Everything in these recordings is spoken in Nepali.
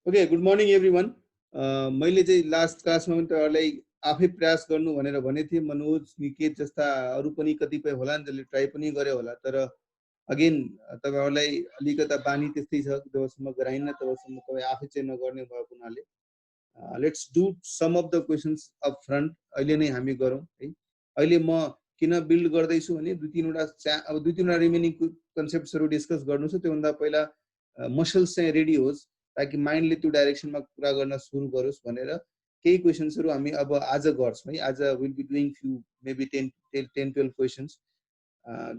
Okay, good morning everyone. मैले चाहिँ लास्ट क्लासमा पनि तपाईहरुलाई आफै प्रयास गर्नु भनेर भनेको थिएँ। मनोज, निकेत जस्ता अरु पनि कतिपय होला नि जसले ट्राई पनि गरे होला, तर अगेन तपाईहरुलाई अलिकता बानी त्यस्तै छ, जबसम्म गराइन्न तबसम्म तपाई आफै चाहिँ नगर्ने भएको हुनाले let's do some of the questions up front. अहिले नै हामी गरौँ है। अहिले म किन बिल्ड गर्दै छु भने दुई तीनवटा रिमेनिङ कन्सेप्ट्सहरु डिस्कस गर्नु छ। त्योभन्दा पहिला मसल्स चाहिँ रेडी होस् ताकि माइन्डले त्यो डाइरेक्सनमा कुरा गर्न सुरु गरोस् भनेर केही क्वेशन्सहरु हामी अब आज गर्छौं है। आज will be doing few maybe 10-12 questions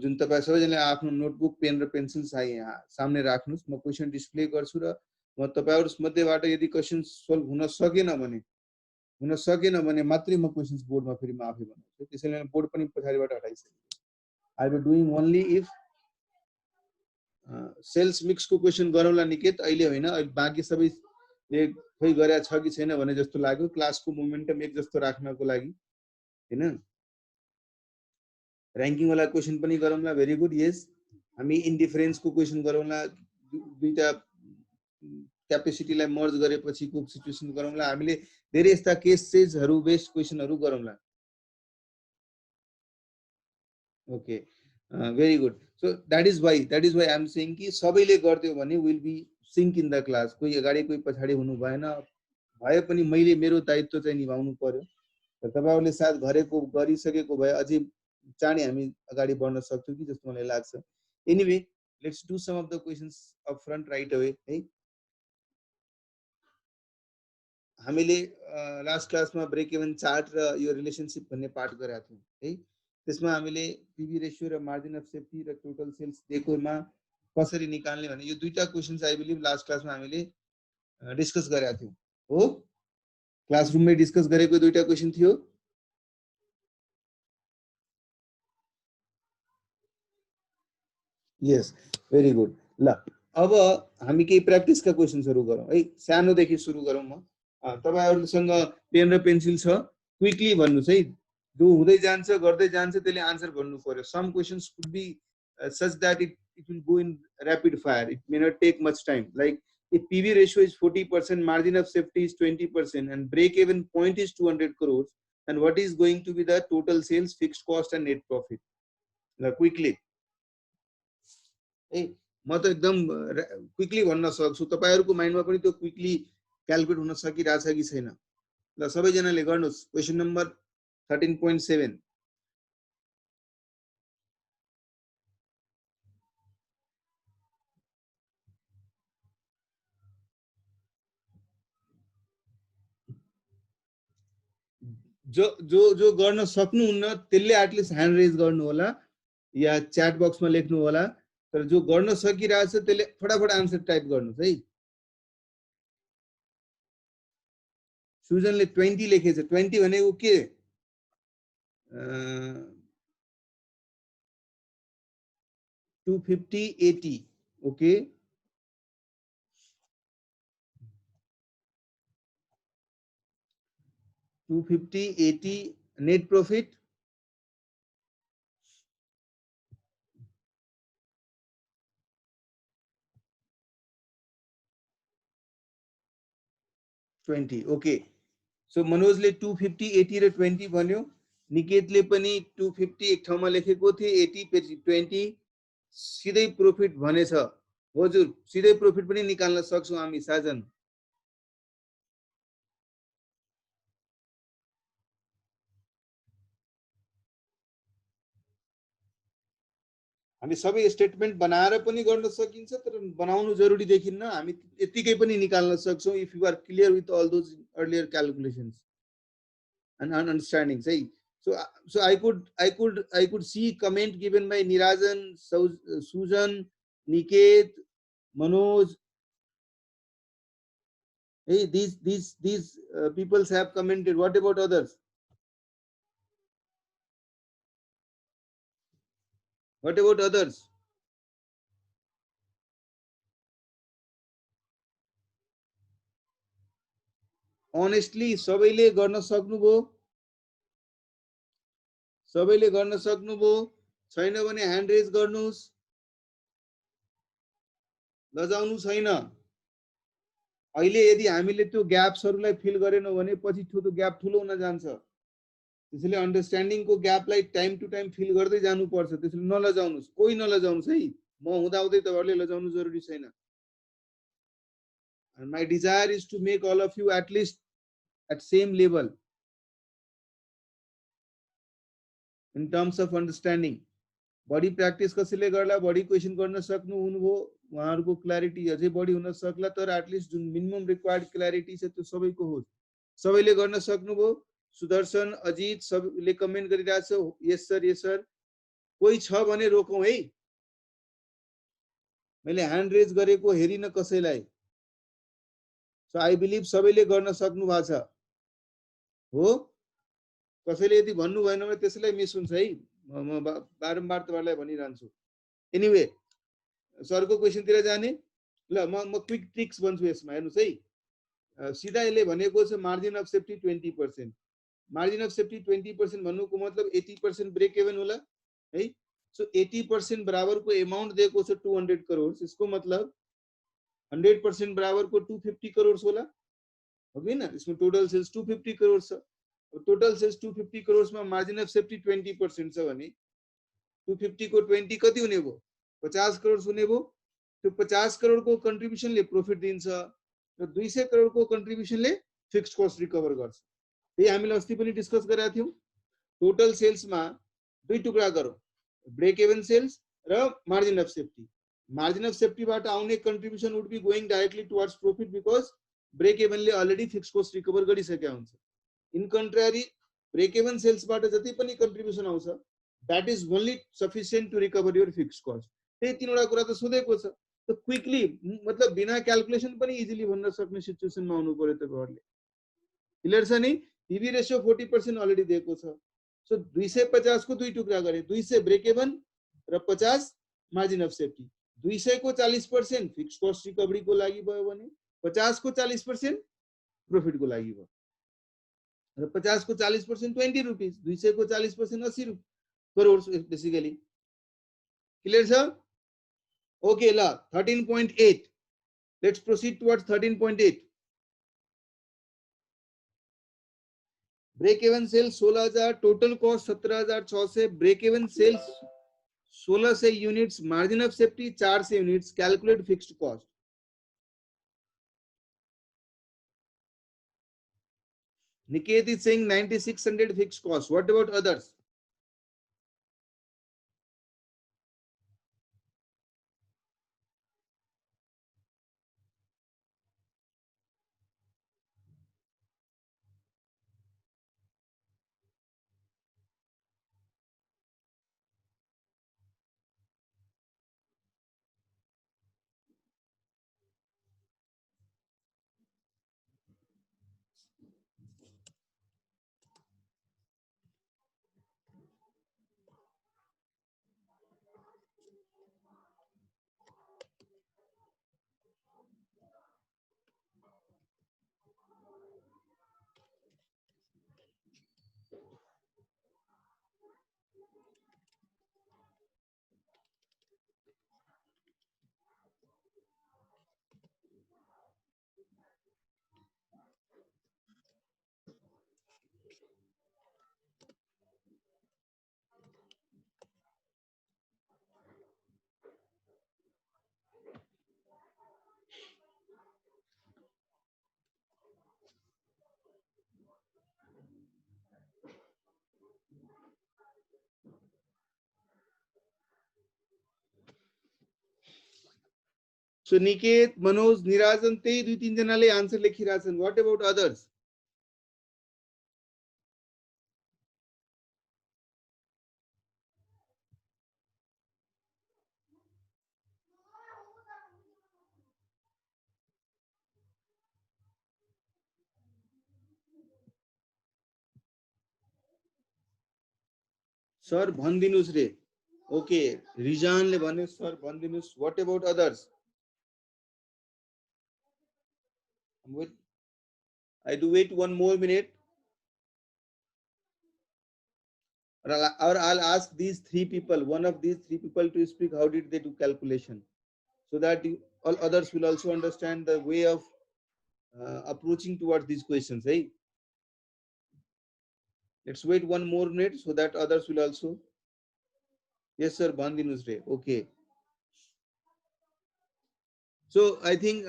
जुन तपाई सबैजनाले आफ्नो नोटबुक पेन र पेन्सिल यहाँ सामने राख्नुस्। म क्वेशन डिस्प्ले गर्छु र म तपाईहरु मध्येबाट यदि क्वेशन सल्भ हुन सकेन भने मात्रै म क्वेशन्स बोर्डमा फेरि म आफै बनाउँछु। त्यसैले बोर्ड पनि पछाडीबाट हटाइसकेँ। I will doing only if sales mix को क्वेशन गरौँला निकेत, अहिले होइन। अहिले बाँकी सबैले खोइ गरेछ कि छैन भने जस्तो लाग्यो। क्लासको मोमेन्टम एक जस्तो राख्नको लागि हैन। र्याङ्किङ वाला क्वेशन पनि गरौँला। भेरी गुड, यस। हामी इन्डिफरेन्स को क्वेशन गरौँला। दुईटा क्यापेसिटीलाई मर्ज गरेपछिको सिचुएसन गरौँला। हामीले धेरै यस्ता केसेसहरु बेस्ड क्वेशनहरु गरौँला। Okay, very good. So that is why I am saying कि सबैले गर्दियो भने will be sync in the class. कोही अगाडि कोही पछाडि हुनु भएन। भए पनि मैले मेरो दायित्व चाहिँ निभाउनु पर्यो। र तपाईहरुले साथ गरेको गरिसकेको भए अझै चाँडै हामी अगाडि बढ्न सक्छौं कि जस्तो मलाई लाग्छ। Anyway, let's do some of the questions up front right away है। हामीले लास्ट क्लासमा ब्रेक इभन चार्ट र यो रिलेशनशिप भन्ने पार्ट गरेका थियौं है। त्यसमा हामीले पीवी रेशियो र मार्जिन अफ सेफ्टी र टोटल सेल्स दिएकोमा कसरी निकाल्ने भने यो दुईटा क्वेशन्स आई बिलिभ लास्ट क्लासमा हामीले डिस्कस गरेका थियौं हो। क्लासरुममै डिस्कस गरेको दुईटा क्वेशन थियो। यस, भेरी गुड। ल अब हामी केही प्र्याक्टिसका क्वेशन्सहरु गरौँ है। सानोदेखि सुरु गरौँ। म तपाईहरुसँग पेन र पेन्सिल छ, क्विकली भन्नुस् है। जो हुँदै जान्छ गर्दै जान्छ त्यसले आन्सर भन्नु पर्यो। Some questions could be such that it will go in rapid fire. It may not take much time. Like if PV ratio is 40%, margin of safety is 20%, and break even point is 200 crores, and what is going to be the total sales, fixed cost and net profit? Quickly. ए म त एकदम क्विकली भन्न सक्छु। तपाईहरुको माइन्डमा पनि त्यो क्विकली क्याल्कुलेट हुन सकिराछ कि छैन? ल सबैजनाले गर्नुस्। Question number 13.7। जो गर्न सक्नुहुन्न त्यसले एटलिस्ट ह्यान्ड रेज गर्नु होला या च्याट बक्समा लेख्नु होला। तर जो गर्न सकिरहेछ त्यसले फटाफट आन्सर टाइप गर्नुस् है। सुजनले 20 लेखेछ। 20 भनेको के? 250 80। Okay, 250 80 net profit 20। Okay, so मनोजले 250 80 र 20 भन्यो। निकेतले पनि 250 एक ठाउँमा लेखेको थिए, 80 पछि 20 सिधै प्रॉफिट भनेछ। हजुर, सिधै प्रॉफिट पनि निकाल्न सक्छौं हामी साजन। हामी सबै स्टेटमेन्ट बनाएर पनि गर्न सकिन्छ, तर बनाउनु जरुरी देखिन्न। हामी यतिकै पनि निकाल्न सक्छौं if you are clear with all those earlier calculations and understanding. So I could see comment given by Nirajan, Susan, Niket, Manoj. Hey, these people have commented. What about others? What about others? Honestly, सबैले गर्न सक्नुभयो? सबैले गर्न सक्नुभयो? छैन भने ह्यान्ड रेज गर्नुस्। लजाउनु छैन। अहिले यदि हामीले त्यो ग्याप्सहरूलाई फिल गरेनौँ भने पछि त्यो ग्याप ठुलो हुन जान्छ। त्यसैले अन्डरस्ट्यान्डिङको ग्यापलाई टाइम टु टाइम फिल गर्दै जानुपर्छ। त्यसैले नलजाउनुहोस्, कोही नलजाउनुहोस् है। म हुँदाहुँदै तपाईँहरूले लजाउनु जरुरी छैन। And my desire is to make all of you at least at same level in terms of understanding. बढी प्र्याक्टिस कसैले गर्ला, बढी क्वेसन गर्न सक्नु हुनुभयो, उहाँहरूको क्ल्यारिटी अझै बढी हुन सक्ला। तर एटलिस्ट जुन मिनिमम रिक्वायर्ड क्ल्यारिटी छ त्यो सबैको होस्। सबैले गर्न सक्नुभयो। सुदर्शन, अजित सबले कमेन्ट गरिरहेछ, यस सर यस सर। कोही छ भने रोकौँ है। मैले ह्यान्ड रेज गरेको हेरिन कसैलाई। सो आई बिलिभ सबैले गर्न सक्नु भएको छ हो। कसैले यदि भन्नु भएन भने त्यसैलाई मिस हुन्छ है। म बारम्बार तपाईहरुलाई भनिरहन्छु। एनीवे सरको क्वेशनतिर जाने। ल म क्विक ट्रिक्स भन्छु यसमा, हेर्नुस् है। सिधा यसले भनेको छ margin of safety 20%। Margin of safety 20% भन्नुको मतलब 80% ब्रेक इभन होला है। सो 80% बराबरको अमाउन्ट दिएको छ 200 करोड। यसको मतलब 100% बराबरको 250 करोड होला, हो कि हैन? यसमा टोटल सेल्स 250 करोड छ। टोटल सेल्स 250 करोडमा मार्जिन अफ सेफ्टी 20% छ भने 250 को 20 कति हुने भयो? 50 करोड हुने भयो। त्यो 50 करोडको कन्ट्रिब्युसनले प्रॉफिट दिन्छ र 200 करोडको कन्ट्रिब्युसनले फिक्स्ड कस्ट रिकभर गर्छ। त्यही हामीले अस्ति पनि डिस्कस गरेका थियौं। टोटल सेल्समा दुई टुक्रा गरौँ, ब्रेक इभन सेल्स र margin of safety. Margin of सेफ्टीबाट आउने contribution would be going directly towards profit because break इभनले अलरेडी फिक्स्ड कस्ट रिकभर गरिसकेका हुन्छ। इन कन्ट्रारी ब्रेक इभन सेल्सबाट जति पनि कन्ट्रिब्युसन आउँछ that is only sufficient to recover your fixed cost। त्यही तीनवटा कुरा त सोधेको छ। त क्विकली मतलब बिना क्याल्कुलेसन पनि इजिली भन्न सक्ने सिचुएसनमा आउनु पर्यो तपाईहरुले। क्लियर छ नि? पीवी रेशियो 40% अलरेडी दिएको छ। सो 250 को दुई टुक्रा गरे, 200 ब्रेक इभन र 50 मार्जिन अफ सेफ्टी। 200 को 40% फिक्स्ड कस्ट रिकभरी को लागि भयो भने 50 को 40% प्रॉफिट को लागि भयो। र 50 को 40% 20 रुपीस, 200 को 40% 80 करोड बेसिकली। क्लियर छ? ओके ल 13.8 let's proceed towards 13.8। Break even sales 16000, total cost 17600, break even sales 1600 units, margin of safety 400 units. Calculate fixed cost. Niket is saying 9600 fixed cost. What about others? So Niket, Manoj, Nirajan, त्यही दुई तीन जनाले आन्सर लेखिरहेछन्। What about others? सर भनिदिनुस् रे। ओके, रिजानले भन्यो सर भनिदिनुस्। What about others? I do wait one more minute. Or I'll ask these three people, one of these three people to speak. How did they do calculation? So that all others will also understand the way of approaching towards these questions, right? Let's wait one more minute so that others will also. Yes, sir. Bandinus Ray. Okay. So I think.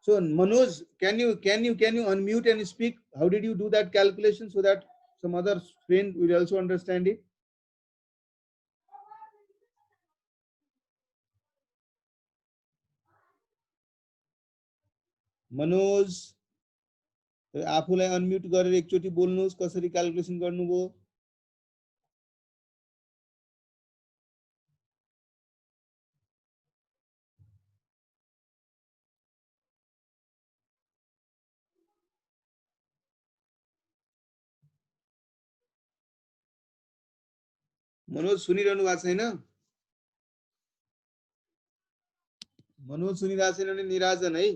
So Manoj, can you unmute and speak? How did you do that calculation so that some other friend will also understand it? Manoj आफूलाई अनम्युट गरेर एकचोटि बोल्नुहोस् कसरी क्याल्कुलेसन गर्नुभयो मनोज सुनिरहनु भएको छैन मनोज सुनिरहेको छैन भने निराजन है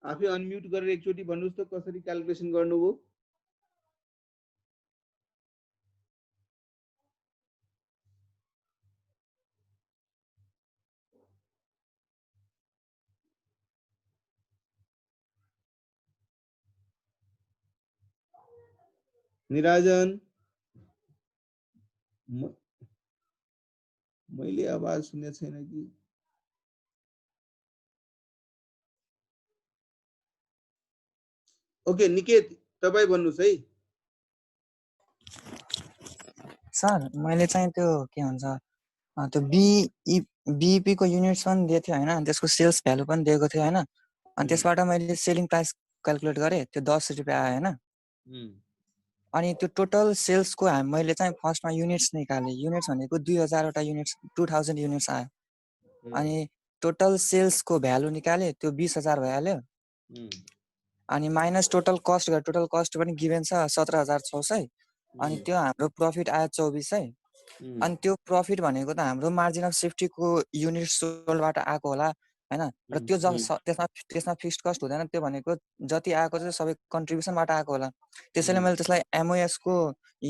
आफै अनम्युट गरेर एकचोटि भन्नुहोस् त कसरी क्याल्कुलेसन गर्नुभयो निराजन मैले आवाज सुनेको छैन कि ओके निकेत तपाई भन्नुस् है सर मैले चाहिँ त्यो के भन्छ त्यो बीईपी को युनिट्स पनि दिएको थियो हैन त्यसको सेल्स भ्यालु पनि दिएको थियो हैन अनि त्यसबाट मैले सेलिङ प्राइस क्याल्कुलेट गरे त्यो 10 रुपैयाँ आयो हैन अनि त्यो टोटल सेल्स को मैले चाहिँ फर्स्टमा युनिट्स निकाले युनिट्स भनेको 2000 वटा युनिट्स 2000 युनिट्स आयो अनि टोटल सेल्स को भ्यालु निकाले त्यो 20000 भइहाल्यो अनि माइनस टोटल कस्ट गरे टोटल कस्ट पनि गिभन छ 17600 अनि त्यो हाम्रो प्रॉफिट आयो 2400 अनि त्यो प्रॉफिट भनेको त हाम्रो मार्जिन अफ सेफ्टी को युनिट सोल्डबाट आएको होला हैन र त्यो त्यसमा फिक्स्ड कस्ट हुँदैन त्यो भनेको जति आएको छ सबै कन्ट्रिब्युसनबाट आएको होला त्यसैले मैले त्यसलाई एमओएस को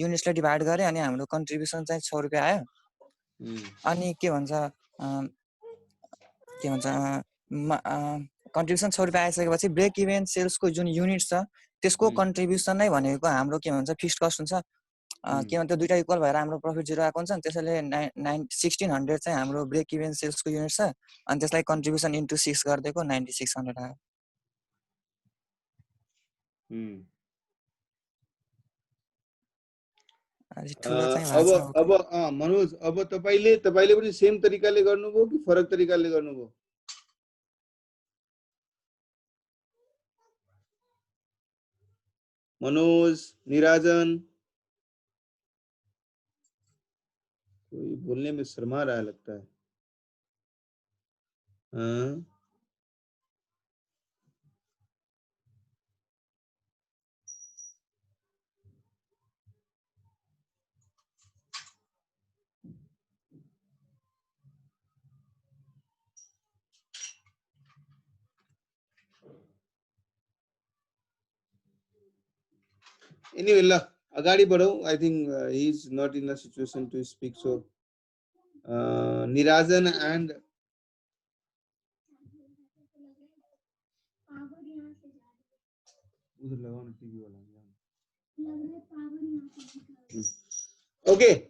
युनिट्सले डिभाइड गरे अनि हाम्रो कन्ट्रिब्युसन चाहिँ 6 रुपैयाँ आयो अनि के भन्छ कन्ट्रिब्युसन 6 रुपैयाँ आइसकेपछि ब्रेक इभन सेल्स को जुन युनिट छ त्यसको कन्ट्रिब्युसन नै भनेको हाम्रो के भन्छ फिक्स्ड कस्ट हुन्छ के भन्छ त्यो दुईटा इक्वल भएर हाम्रो प्रॉफिट 0 आएको हुन्छ अनि त्यसैले 1600 चाहिँ हाम्रो ब्रेक इभन सेल्स को युनिट छ अनि त्यसलाई कन्ट्रिब्युसन इन्टु 6 गर्दिएको 9600 आयो अब मनोज अब तपाईले पनि सेम तरिकाले गर्नुभयो कि फरक तरिकाले गर्नुभयो मनोज निराजन कोई बोलने में शर्मा रहा लगता है Anyway, agadi badau. I think he is not in a situation to speak. So, Nirajan and okay.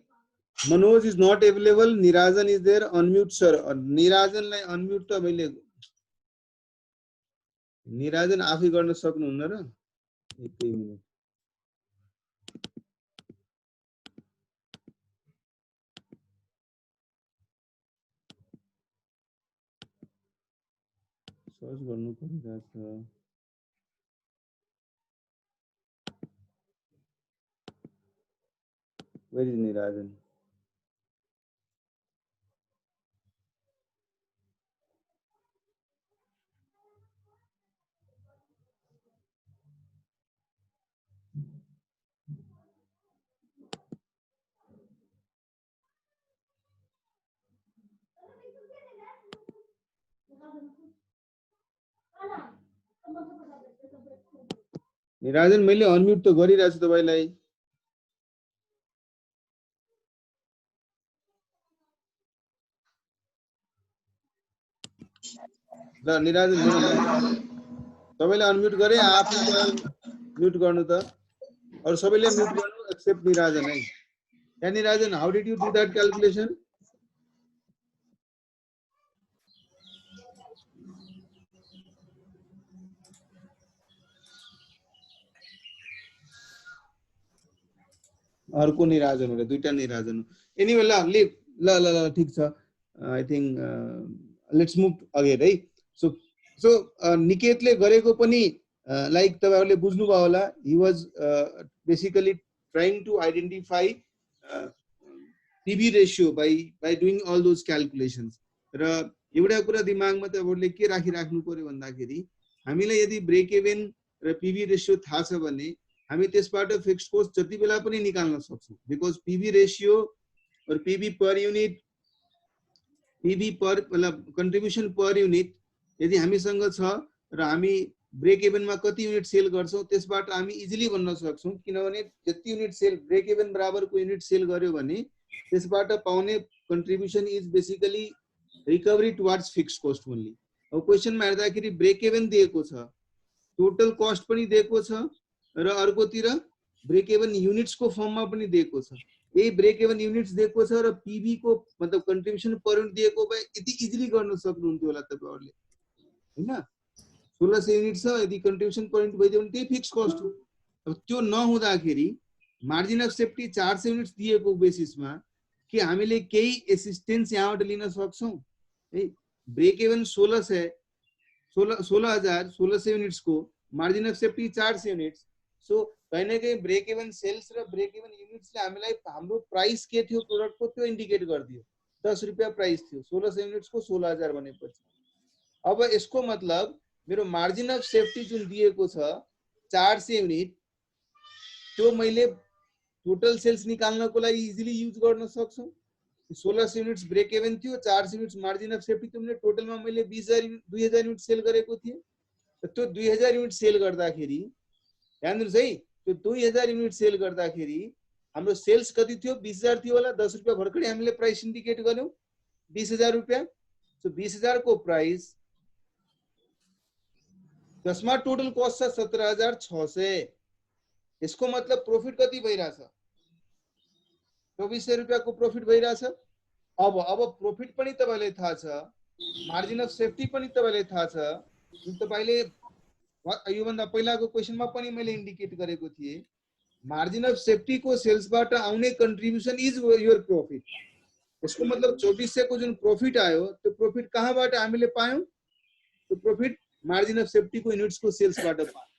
Manoj is not available. Nirajan is there. Unmute, sir. Nirajan लाई unmute त मैले निराजन आफै गर्न सक्नुहुन्न र एकै मिनेट सर्च गर्नु परिरहेछ Where is Nirajan? निराजन मैले अनम्युट त गरिरहेछु तपाईलाई ल निराजन सबैले अनम्युट गरे आफै म्युट गर्नु त अरु सबैले म्युट गर्नु एक्सेप्ट निराजन है या Nirajan how did you do that calculation अर्को निराजन हो दुईटा निराजन एनीवे ल लिभ ल ल ल ठीक छ I think let's move again है सो सो निकेतले गरेको पनि लाइक तपाईहरुले बुझ्नु भयो होला he was basically trying to identify PV ratio by doing all those calculations र एउटा कुरा दिमागमा तपाईहरुले के राखिराख्नु पर्यो भन्दाखेरि हामीले यदि ब्रेक इभन र पीवी रेशियो थाहा छ भने हामी त्यसबाट फिक्स्ड कस्ट जति बेला पनि निकाल्न सक्छौं बिकज पीवी रेशियो और पीवी पर युनिट पीवी पर मतलब कन्ट्रिब्युसन पर युनिट यदि हामीसँग छ र हामी ब्रेक इभन मा कति युनिट सेल गर्छौं त्यसबाट हामी इजिली भन्न सक्छौं किनभने जति युनिट सेल ब्रेक इभन बराबरको युनिट सेल गर्यो भने त्यसबाट पाउने contribution is basically recovery towards fixed cost only अब क्वेशनमा हेर्दाखेरि ब्रेक इभन दिएको छ टोटल कस्ट पनि दिएको छ र अर्कोतिर ब्रेक इभन युनिट्स को फर्ममा पनि दिएको छ यही ब्रेक इभन युनिट्स दिएको छ र पीवी को मतलब कन्ट्रिब्युसन पर युनिट दिएको भए यति इजिली गर्न सक्नुहुन्थ्यो होला तपाईहरुले हैन 1600 युनिट छ यदि कन्ट्रिब्युसन पर युनिट भइदियो भने त्यही फिक्स कस्ट हो अब त्यो नहुँदाखेरि मार्जिन अफ सेफ्टी 400 युनिट्स दिएको बेसिसमा के हामीले केही एसिस्टेन्स यहाँबाट लिन सक्छौं है ब्रेक इभन 16,000 युनिट्स को margin of safety 400 units so कहीं न कहीं ब्रेक इभन सेल्स र ब्रेक इभन युनिट्सले हामीलाई हाम्रो प्राइस के थियो प्रोडक्ट को त्यो इन्डिकेट गर्दियो 10 रुपैयाँ प्राइस थियो 1600 युनिट्स को 16,000 भनेपछि अब यसको मतलब मेरो मार्जिन अफ सेफ्टी जुन दिएको छ 400 युनिट त्यो मैले टोटल सेल्स निकाल्नको लागि इजिली युज गर्न सक्छौं 1600 युनिट्स ब्रेक इभन थियो 400 युनिट्स मार्जिन अफ सेफ्टी थियो टोटलमा मैले 2000 युनिट सेल गरेको थिए त्यो 2000 युनिट सेल गर्दाखेरि ध्यान दिनुस् है त्यो 2000 युनिट सेल गर्दाखेरि हाम्रो सेल्स कति थियो 20000 थियो होला 10 रुपैयाँ भर्खरै हामीले प्राइस इन्डिकेट गर्यौं 20000 रुपैयाँ सो 20000 को प्राइस जसमा टोटल कस्ट छ 17600 यसको मतलब प्रॉफिट कति भइराछ 2400 रुपैयाँको प्रॉफिट भइराछ अब प्रॉफिट पनि तपाईलाई थाहा छ मार्जिन अफ सेफ्टी पनि तपाईलाई थाहा छ जुन तपाईले यो भन्दा पहिलाको क्वेशनमा पनि मैले इन्डिकेट गरेको थिए मार्जिन अफ सेफ्टी को सेल्सबाट आउने कन्ट्रिब्युसन इज योर प्रॉफिट यसको मतलब 2400 को जुन प्रॉफिट आयो त्यो प्रॉफिट कहाँबाट हामीले पायौं त्यो प्रॉफिट मार्जिन अफ सेफ्टी को युनिट्स को सेल्सबाट पायौं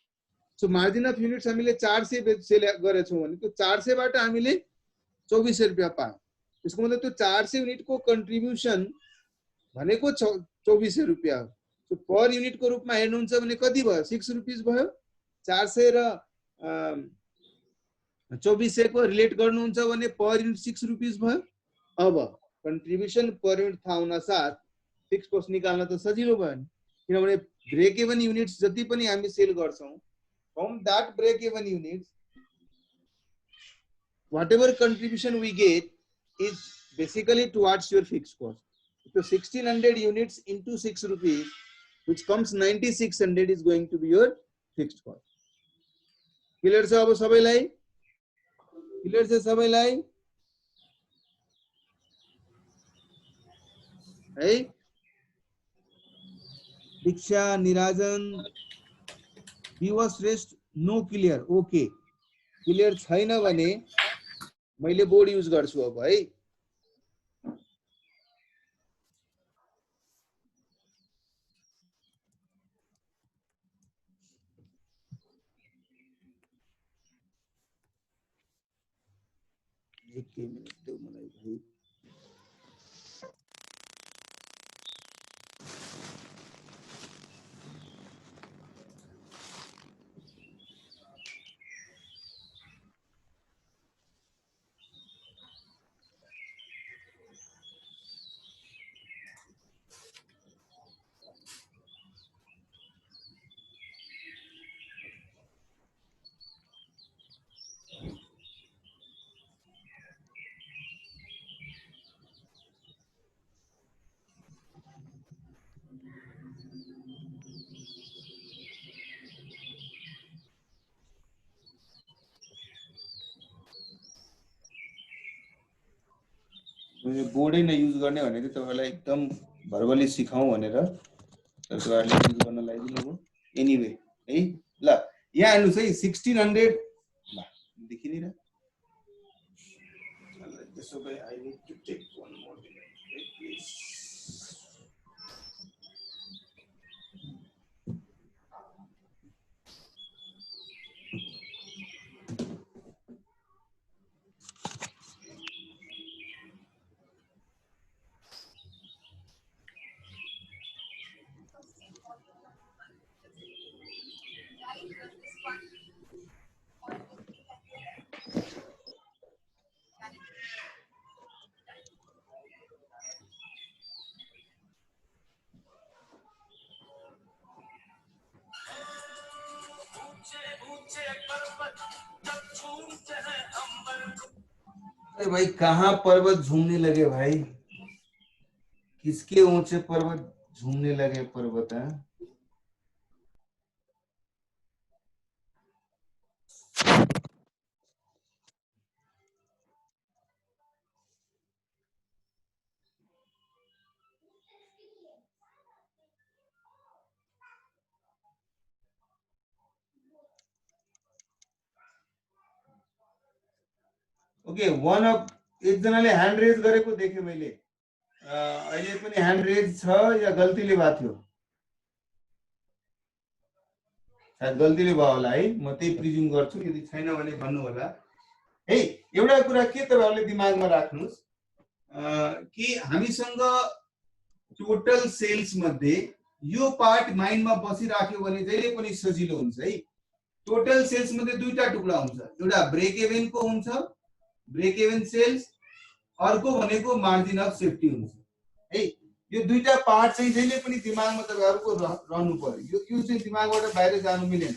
सो मार्जिन अफ युनिट्स हामीले 400 सेल गरेछौं भने त्यो 400 बाट हामीले 2400 रुपैयाँ पायौं यसको मतलब त्यो 400 युनिट को कन्ट्रिब्युसन भनेको 2400 रुपैयाँ हो सो पर युनिट को रूपमा हेर्नुहुन्छ भने कति भयो 6 रुपैयाँ भयो 400 र 2400 को रिलेट गर्नुहुन्छ भने पर युनिट 6 रुपैयाँ भयो अब कन्ट्रिब्युसन पर युनिट थाहा हुन साथ फिक्स कस्ट निकाल्न त सजिलो भयो नि किनभने ब्रेक इभन युनिट्स जति पनि हामी सेल गर्छौं from that break even units whatever contribution we get is basically towards your fixed cost so 1600 units into 6 rupees which comes 9600 is going to be your fixed cost clear छ अब सबैलाई clear छ सबैलाई है दीक्षा निराजन viewers rest no clear okay clear छैन भने मैले बोर्ड युज गर्छु अब है एक मिनट देऊ मलाई भाइ मैले बोर्डै नयुज गर्ने भनेको तपाईँलाई एकदम भर्बली सिकाउँ भनेर, तर तपाईँहरूले युज गर्न लगाइदिनु भयो। एनिवे है, ल यहाँ हेर्नुहोस् है 1600 ल देखिने र त्यसो भए I need to take one more please. अरे भाई कहाँ पर्वत झूमने लगे भाई, किसके ऊंचे पर्वत झूमने लगे पर्वत है? ओके, वन अफ एकजनाले ह्यान्ड रेज गरेको देखेँ मैले, अहिले पनि ह्यान्ड रेज छ या गल्तीले भएको थियो? सायद गल्तीले भयो होला है, म त्यही प्रिज्युम गर्छु, यदि छैन भने भन्नु होला है। एउटा कुरा के तपाईहरुले दिमागमा राख्नुस् कि हामीसँग टोटल सेल्स मध्ये यो पार्ट माइन्डमा बसिराख्यो भने जहिले पनि सजिलो हुन्छ है। टोटल सेल्स मध्ये दुईटा टुक्रा हुन्छ, एउटा ब्रेक इभन को हुन्छ, ब्रेक इभन सेल्स, अर्को भनेको मार्जिन अफ सेफ्टी हुन्छ है। यो दुईटा पार्ट चाहिँ जहिले पनि दिमागमा तपाईहरुको रहनु पर्यो, यो चाहिँ दिमागबाट बाहिर जानु मिलेन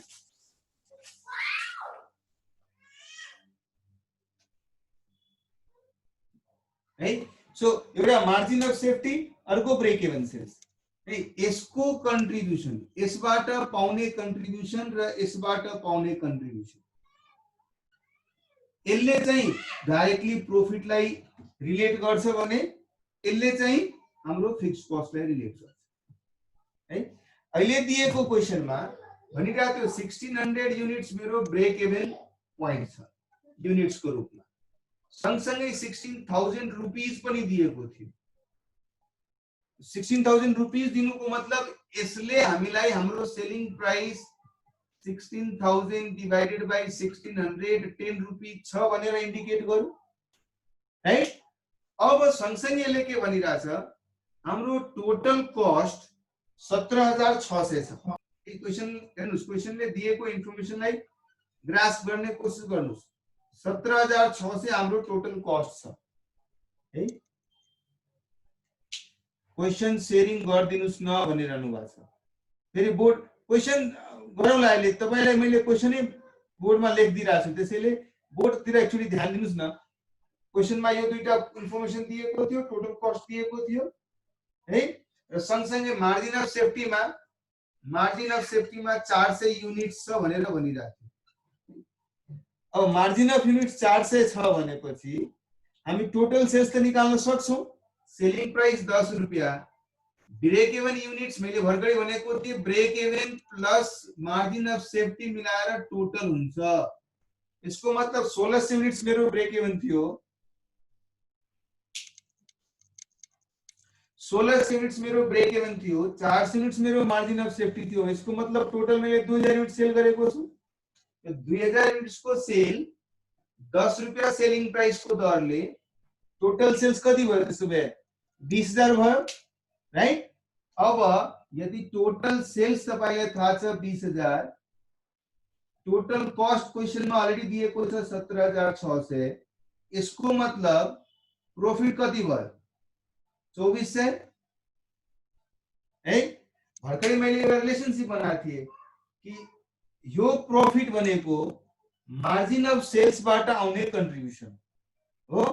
है। सो एउटा मार्जिन अफ सेफ्टी, अर्को ब्रेक इभन सेल्स है। यसको कन्ट्रिब्युसन, यसबाट पाउने कन्ट्रिब्युसन र यसबाट पाउने कन्ट्रिब्युसन, यसले चाहिँ डाइरेक्टली प्रोफिटलाई रिलेट गर्छ भने यसले चाहिँ हाम्रो फिक्स्ड कस्टलाई रिलेट गर्छ है। अहिले दिएको क्वेशनमा भनिरहेको थियो 1600 युनिट्स मेरो ब्रेक इभन प्वाइन्ट छ युनिट्सको रूपमा, सँगसँगै 16,000 रुपीस पनि दिएको थियो। 16,000 रुपीस दिनुको मतलब यसले हामीलाई हाम्रो selling price 16,000 divided by 1600 10 rupees छ भनेर इन्डिकेट गरौँ है। अब सँगसँगै यसले के भनिरहेछ, हाम्रो टोटल कस्ट 17,600 छ। यो क्वेशन हेर्नुस्, क्वेशनले दिएको इन्फर्मेसनलाई ग्रास्प गर्ने कोसिस गर्नुस्। 17,600 हाम्रो टोटल कस्ट छ है। क्वेशन शेयरिङ गरिदिनुस् न भनिरहनु भएको छ। फेरि बोर्ड क्वेशन गरौँला, अहिले तपाईलाई मैले क्वेशनै बोर्डमा लेखिदिइरहेको छु, त्यसैले बोर्डतिर एक्चुअली ध्यान दिनुस् न। क्वेशनमा यो दुईटा इन्फर्मेसन दिएको थियो, टोटल कस्ट दिएको थियो है, र सँगसँगै मार्जिन अफ सेफ्टीमा 400 युनिट्स छ भनेर भनिरहेको थियो। अब मार्जिन अफ युनिट्स 400 छ भनेपछि हामी टोटल सेल्स त निकाल्न सक्छौं। सेलिङ प्राइस 10 रुपैयाँ, ब्रेक इभन युनिट्स मैले भर्खरै भनेको थिएँ, break even plus margin of safety मिलाएर टोटल हुन्छ। यसको मतलब 1600 युनिट्स मेरो ब्रेक इभन थियो, 1600 युनिट्स मेरो ब्रेक इभन थियो, 400 युनिट्स मेरो मार्जिन अफ सेफ्टी थियो। यसको मतलब टोटल मैले 2000 युनिट सेल गरेको छु। 2000 युनिट्स को सेल 10 रुपैयाँ सेलिङ प्राइस को दरले टोटल सेल्स कति भयो? त्यसो भए 20,000 भयो राइट। अब यदि टोटल सेल्स तपाईलाई थाहा छ 20,000, टोटल कस्ट क्वेशनमा अलरेडी दिएको छ 17,600, यसको मतलब प्रॉफिट कति भयो? 2400 है। भर्खरै मैले एउटा रिलेशनशिप बनाएको थिएँ कि यो प्रॉफिट भनेको मार्जिन अफ सेल्स बाट आउने कन्ट्रिब्युसन हो।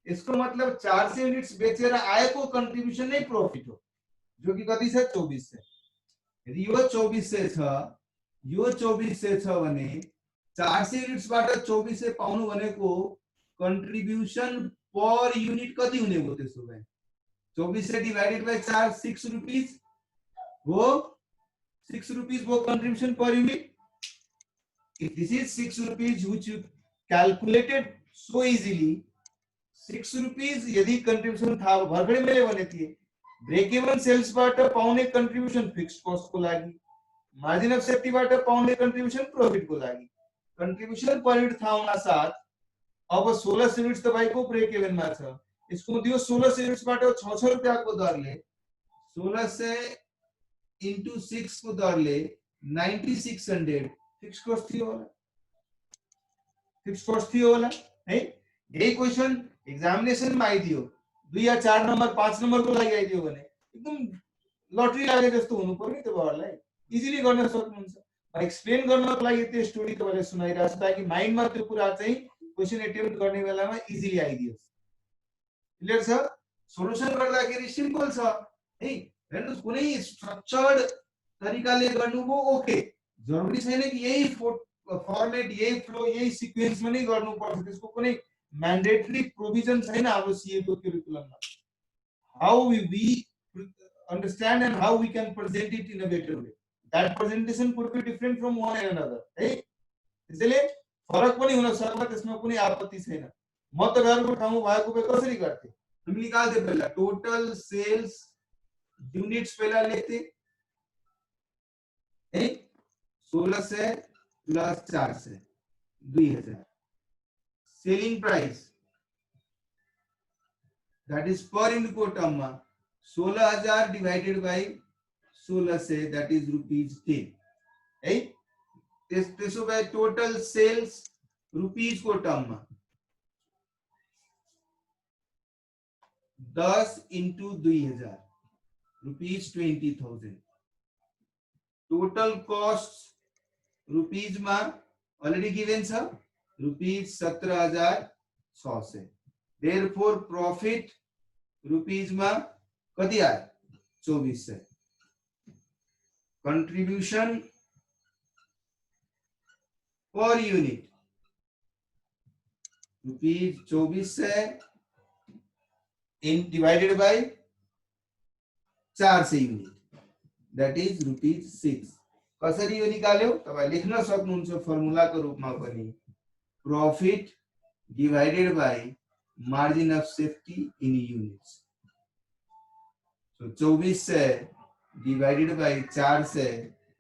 यसको मतलब 400 युनिट्स बेचेर आएको कन्ट्रिब्युसन नै प्रॉफिट हो, जो कि कति छ? 2400। यदि यो 2400 छ, यो 2400 छ भने 400 युनिट्स बाट 2400 पाउनु भनेको कन्ट्रिब्युसन पर युनिट कति हुने भयो त्यसो भए 24 से डिवाइडेड बाय 4 6 रुपीस हो 6 rupees वो contribution per unit. If this is 6 rupees which you calculated so easily, 6 rupees यदि contribution था भर्खरै मैले भने थिए ब्रेक इवन सेल्स बाट पाउने contribution fixed cost को लागि मार्जिन अफ सेफ्टी बाट पाउने contribution प्रॉफिट को लागि contribution per unit था हुना साथ अब 16 युनिट्स तपाईको ब्रेक इवन मा छ यसको दियो 16 युनिट्स बाट 6 रुपैयाँ को दरले 16 से into 6 को दरले 9600 फिक्स कॉस्ट थियो होला फिक्स कॉस्ट थियो होला है यही क्वेशन एग्जामिनेसन मा आइदियो 2 या 4 नम्बर 5 नम्बर को लागि आइदियो भने एकदम लटरी लागे जस्तो हुनु पर्यो तपाईहरुलाई इजिली गर्न सक्नुहुन्छ म एक्सप्लेन गर्नको लागि त्यो स्टोरी तपाईले सुनाइराछु ताकि माइन्डमा त्यो कुरा चाहिँ क्वेशन अटेम्प्ट गर्ने बेलामा इजिली आइदियोस् क्लियर छ सोलुसन गर्दाखेरि सिम्पल छ है हेर्नुस् कुनै स्ट्रक्चर्ड तरिकाले गर्नुभयो ओके जरुरी छैन कि यही फर्मेट यही फ्लो यही सिक्वेन्समा नै गर्नुपर्छ त्यसको कुनै म्यान्डेटरी प्रोभिजन छैन हाम्रो सीए को करिकुलममा how we understand and how we can present it in a better way that presentation could be different from one and another है त्यसैले फरक पनि हुन सक्ला त्यसमा कुनै आपत्ति छैन म तपाईहरुको ठाउँमा भएको भए कसरी गर्थे हम निकाल्थे पहिला टोटल सेल्स यूनिट्स पहला लेते हैं 16 से प्लस 4 से 2000 selling price that is per unit को टर्म में 16000 डिवाइडेड बाय 16 से दैट इज ₹10 है त्यसो भए टोटल सेल्स रुपीस को टर्म में 10 into 2000 rupees 20,000 total costs rupees ma already given sir rupees 17,600 therefore profit rupees ma kati aaya 2400 contribution per unit rupees 2400 in divided by 4 say unit that is ₹6 कसरी यो निकाल्यो तपाई लेख्न सक्नुहुन्छ फर्मुला को रूपमा पनि profit divided by margin of safety in units so 24 से डिवाइडेड बाय 4 से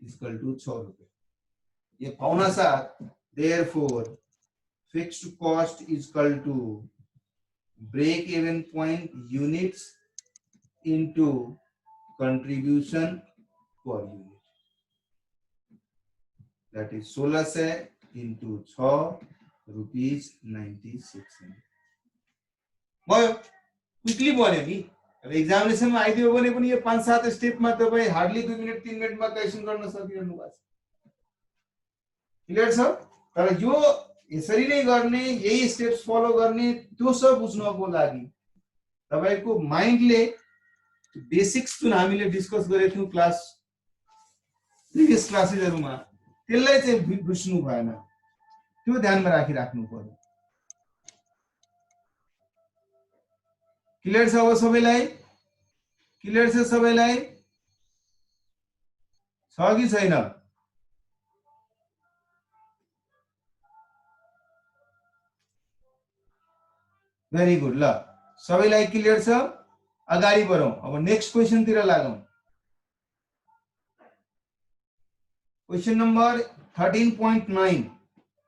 इक्वल टू 6 रुपए ये पाउन साथ therefore fixed cost is equal to break even point units into contribution per unit that is 16 say into 6 rupees 96 भयो क्विकली भन्यो नि अब एग्जामिनेसन मा आइदियो भने पनि यो 5-7 स्टेप मा तपाई हार्डली 2 मिनेट 3 मिनेट मा क्वेशन गर्न सकिरहनु भएको छ क्लियर छ तर यो यसरी नै गर्ने यही स्टेप्स फलो गर्ने त्यो सब बुझ्नको लागि तपाईको माइन्डले बेसिक्स जुन हामीले डिस्कस गरेको थियौ क्लास प्रिभियस क्लासेसहरुमा त्यसलाई चाहिँ बुझ्नु भएन त्यो ध्यानमा राख्नु पर्यो क्लियर छ सबैलाई क्लियर छ सबैलाई छ कि छैन वेरी गुड ल सबैलाई क्लियर छ अगाडि बढौं अब नेक्स्ट क्वेशन तिर लागौं question number 13.9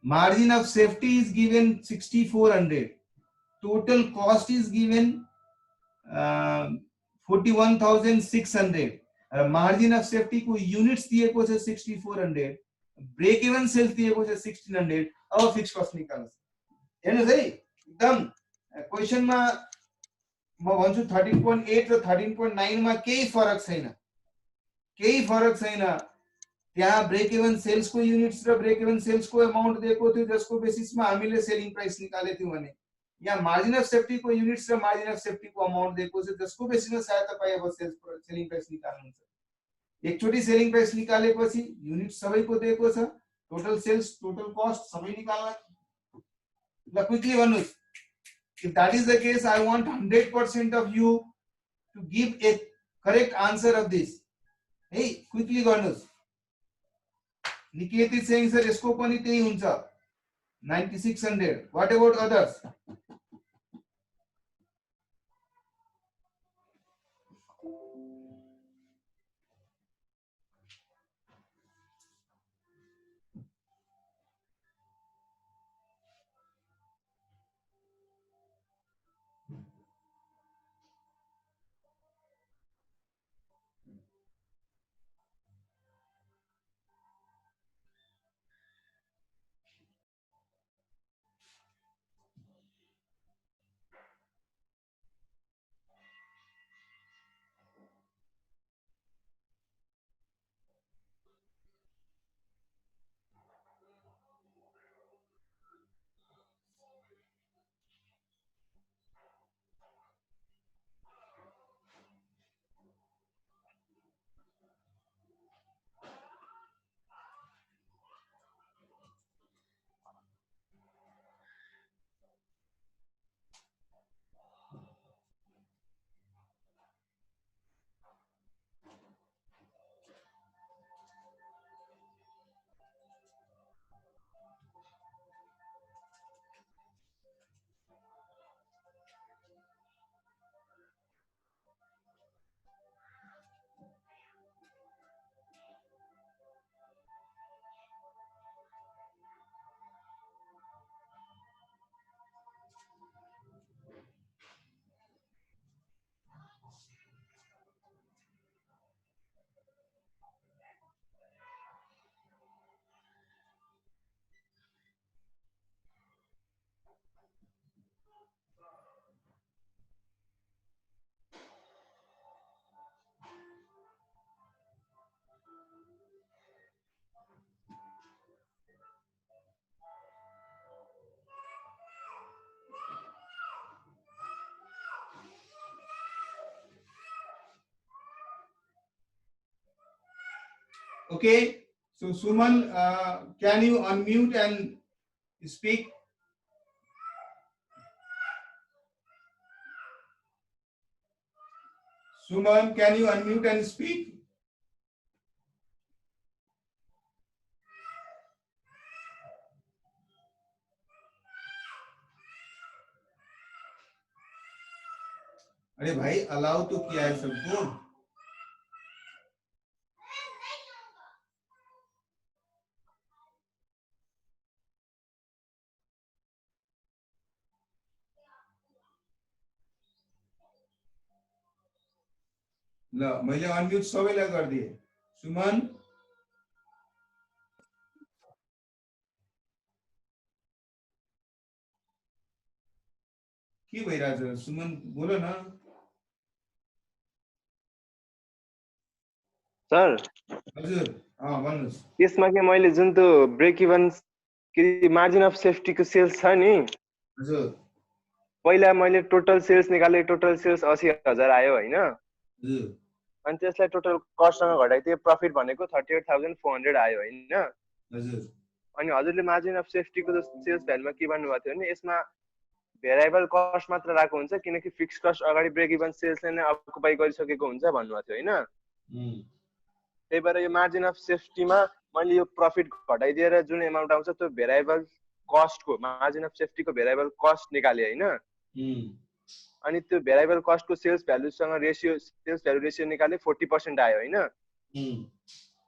margin of safety is given 6400 total cost is given 41,600 margin of safety को units दिएको छ 6400 ब्रेक इवन सेल्स दिएको छ 1600 अब फिक्स कस्ट निकाल्नुस् हेर्नुस् है एकदम क्वेशन मा म भन्छु 13.8 र 13.9 मा केही फरक छैन त्यहाँ ब्रेक इवन सेल्स को युनिट्स र ब्रेक इवन सेल्स को अमाउन्ट दिएको थियो जसको बेसिसमा हामीले सेलिङ प्राइस निकालेको थियौ भने यहाँ मार्जिन अफ सेफ्टी को युनिट्स र मार्जिन अफ सेफ्टी को अमाउन्ट दिएको छ जसको बेसिसमा सायद तपाई अब सेलिङ प्राइस निकाल्नुहुन्छ एकचोटी सेलिङ प्राइस निकालेपछि युनिट सबैको दिएको छ टोटल सेल्स टोटल कस्ट सबै निकाल्न ल quickly भन्नुस् If that is the case, I want 100% of you to give a correct answer of this. Hey, quickly गर्नुस्. Niket is saying sir यसको पनि त्यही हुन्छ 9600. What about others? Okay, so Suman, can you unmute and speak? Suman, can you unmute and speak? अरे भाई अलाउ तो किया है सबको. ल मैले अनम्युट सबैलाई गरिदिए. सुमन के भइरहेछ? सुमन बोल न. सर हजुर भन्नुस्. त्यसमा के मैले जुन त्यो ब्रेक इभन के मार्जिन अफ सेफ्टी को सेल्स छ नि, हजुर पहिला मैले टोटल सेल्स निकाले, टोटल सेल्स 80,000 आयो हैन. हजुर. अनि त्यसलाई टोटल कस्टसँग घटाइदिए प्रफिट भनेको 38,400 आयो हैन. हजुर. अनि हजुरले मार्जिन अफ सेफ्टी को सेल्स भ्यालुमा के भन्नुभएको थियो भने यसमा भेरिएबल कस्ट मात्र राखेको हुन्छ किनकि फिक्स कस्ट अगाडि ब्रेक इभन सेल्सले नै अकुपाई गरिसकेको हुन्छ भन्नुभएको थियो हैन. त्यही भएर यो मार्जिन अफ सेफ्टीमा मैले यो प्रफिट घटाइदिएर जुन एमाउन्ट आउँछ त्यो भेरिएबल कस्टको मार्जिन अफ सेफ्टीको भेरिएबल कस्ट निकाले हैन. अनि त्यो भेरिएबल कस्टको सेल्स भ्यालुसँग रेशियो, सेल्स भ्यालु रेशियो निकाले 40% आयो हैन.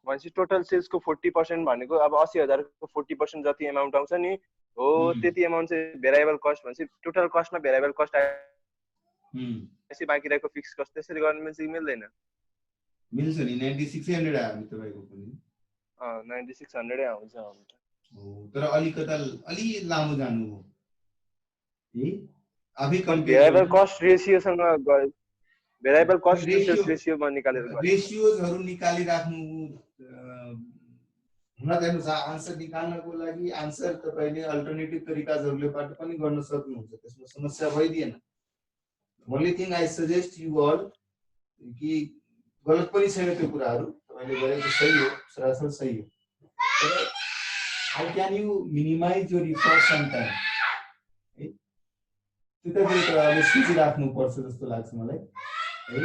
भनेपछि टोटल सेल्सको 40% भनेको अब 80,000 को 40% जति एमाउन्ट आउँछ नि हो, त्यति एमाउन्ट चाहिँ भेरिएबल कस्ट भनेपछि टोटल कस्टमा भेरिएबल कस्ट आयो. त्यसै बाँकी रहेको फिक्स कस्ट त्यसरी गर्न चाहिँ मिल्दैन. मिल्छ नि. 9600 आयो नि तपाईको पनि. 9600 आउँछ. हो, तर अलिकता अलि लामो जानु हो. है आफै भेरिएबल कस्ट रेशियोसँग भेरिएबल कस्ट सेल्स रेशियोमा निकालेर रेशियोजहरु निकाली राख्नु. हुन त हेर्नुस्, आन्सर निकाल्नको लागि आन्सर तपाईले अल्टरनेटिभ तरिकाहरुले पनि गर्न सक्नुहुन्छ. त्यसमा समस्या भइदिएन. Only thing I suggest you all कि गलत पनि छैन त्यो कुराहरु, तपाईले गरेको सही हो, सरासर सही हो. How can you minimize your effort some time. त्यतातिर तपाईँले सोचिराख्नुपर्छ जस्तो लाग्छ मलाई है।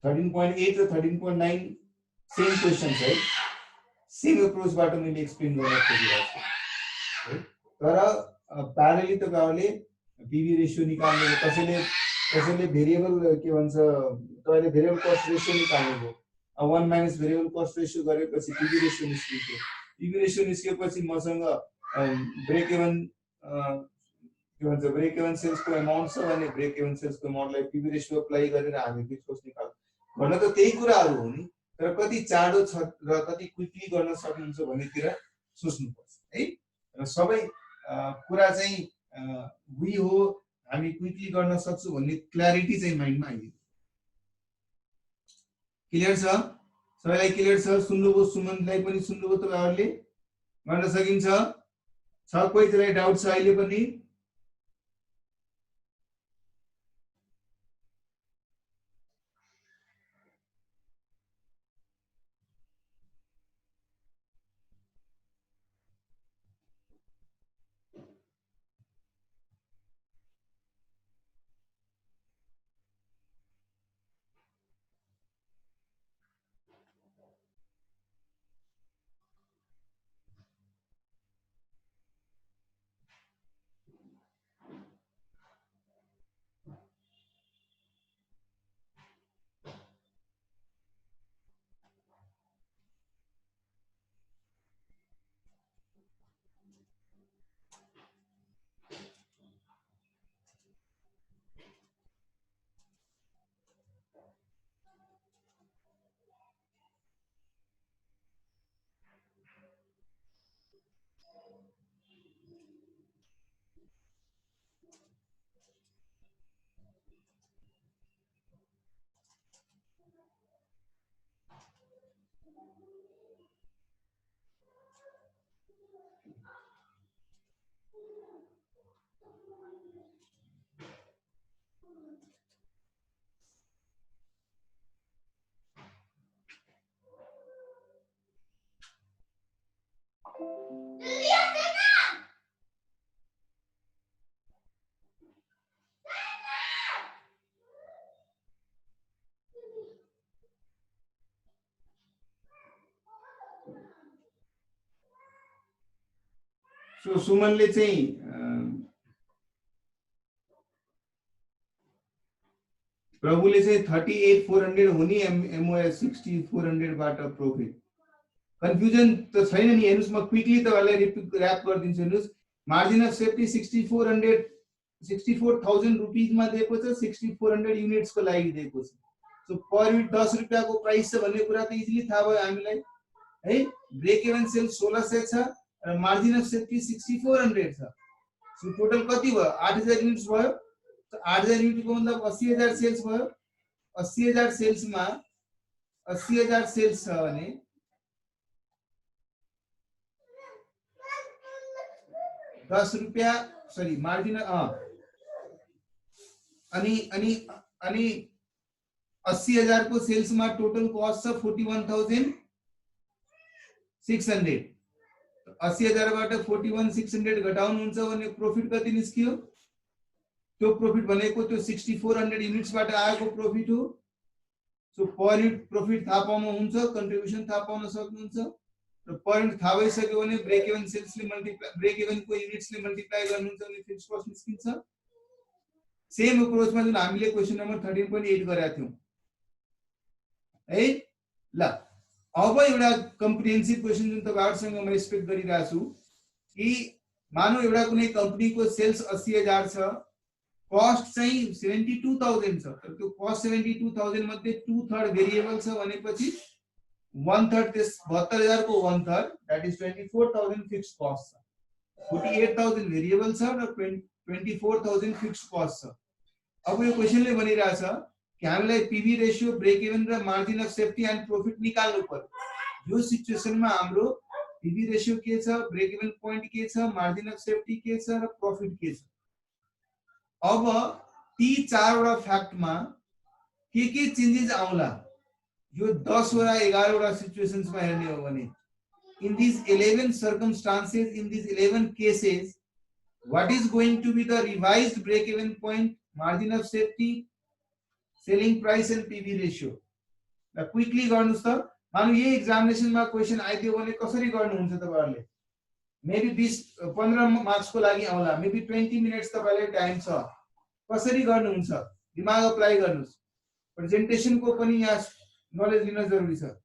13.8 र 13.9 सेम क्वेसन है, सेम एप्रोचबाट मैले एक्सप्लेन गर्न खोजिरहेको छु है। तर प्यारेलली तपाईँहरूले पीवी रेशियो निकाल्नु, कसैले भेरिएबल के भन्छ तपाईँले भेरिएबल कस्ट रेशियो निकाल्नुभयो, 1 माइनस भेरिएबल कस्ट रेशियो गरेपछि पीवी रेशियो निस्कियो। पीवी रेशियो निस्केपछि मसँग ब्रेक इभन के भन्छ ब्रेक इभन सेल्सको अमाउन्ट छ भने ब्रेक इभन सेल्सको अमाउन्टलाई पीवी रेशियो अप्लाई गरेर हामी फिक्स कस्ट निकाल्नु भन्न त त्यही कुराहरू हो नि, तर कति चाँडो छ र कति क्विकली गर्न सक्नुहुन्छ भन्नेतिर सोच्नुपर्छ है। र सबै कुरा चाहिँ वी हो, हामी क्विकली गर्न सक्छौँ भन्ने क्ल्यारिटी चाहिँ माइन्डमा आइदियो। क्लियर छ सबैलाई? क्लियर छ? सुन्नुभयो? सुमनलाई पनि सुन्नुभयो? तपाईँहरूले गर्न सकिन्छ? छ कोही त्यसलाई डाउट छ अहिले पनि? सो सुमनले चाहिँ प्रभुले चाहिँ 38,400 हो नि एमओएस 6400 बाट प्रॉफिट। कन्फ्युजन त छैन नि? हेर्नुस् म क्विकली तपाईलाई र्याप गरिदिन्छु। हेर्नुस् मार्जिन अफ सेफ्टी 64,000 रुपीज मा दिएको छ, 6400 युनिट्स को लागि दिएको छ। सो पर युनिट 10 रुपैयाँ को प्राइस छ भन्ने कुरा त इजिली थाहा भयो हामीलाई है। ब्रेक इभन सेल 1600 छ र मार्जिन अफ सेफ्टी 6400 छ। सो टोटल कति भयो? 8000 युनिट्स भयो। 8000 युनिट को मतलब 80000 सेल्स भयो। 80000 सेल्स मा 80000 सेल्स छ भने 10 रुपैयाँ सरी मार्जिन अनि 80000 को सेल्स मा टोटल कॉस्ट छ 41,600। 80000 बाट 41,600 घटाउनु हुन्छ भने प्रॉफिट कति निस्कियो? त्यो प्रॉफिट भनेको त्यो 6400 युनिट्स बाट आएको प्रॉफिट हो। सो पर युनिट प्रॉफिट थाहा पाउनुहुन्छ, कन्ट्रिब्युसन थाहा पाउन सक्नुहुन्छ र पर युनिट थाहा भइसक्यो भने ब्रेक इभन सेल्सले मल्टिप्लाई ब्रेक इभन को युनिट्सले मल्टिप्लाई गर्नुहुन्छ भने फिक्स कस्ट निस्किन्छ। सेम अप्रोचमा जुन हामीले क्वेशन नम्बर 13.8 गरेका थियौं है। ल अब एउटा कम्प्रिहेन्सिभ क्वेशन जुन तपाईहरुसँग म एक्सपेक्ट गरिरहेको छु कि मानौ एउटा कुनै कम्पनीको सेल्स 80000 छ, कॉस्ट चाहिँ 72,000 छ, तर त्यो कॉस्ट 72,000 मध्ये 2/3 भेरिएबल छ भनेपछि 1/3 त्यस 72,000 को 1/3 दैट इज 24,000 फिक्स्ड कॉस्ट छ। 48,000 भेरिएबल छ र 24,000 फिक्स्ड कॉस्ट छ। अब यो क्वेशनले भनिरहेछ कि हामीलाई पीवी रेशियो, ब्रेक इभन र margin of safety and profit निकाल्नु पर्यो। यो सिचुएसनमा हाम्रो पीवी रेशियो के छ, ब्रेक इभन पोइन्ट के छ, मार्जिन अफ सेफ्टी के छ र प्रॉफिट के छ। अब ती चारवटा फ्याक्टमा के चेन्जेस आउला यो 10 वटा 11 वटा सिचुएसन्समा हेर्ने हो भने in this 11 circumstances, in this 11 cases What is going to be the revised break-even point, margin of safety, selling price and PV ratio? Quickly गर्नुस् त. मानु यही examination मा question आइदियो भने कसरी गर्नुहुन्छ तपाईहरुले? Maybe 15 मार्क्स को लागि आउला. Maybe 20 minutes तपाईलाई टाइम छ. कसरी गर्नुहुन्छ? दिमाग अप्लाई गर्नुस्. प्रेजेन्टेसन को पनि यहाँ नलेज लिन जरुरी छ.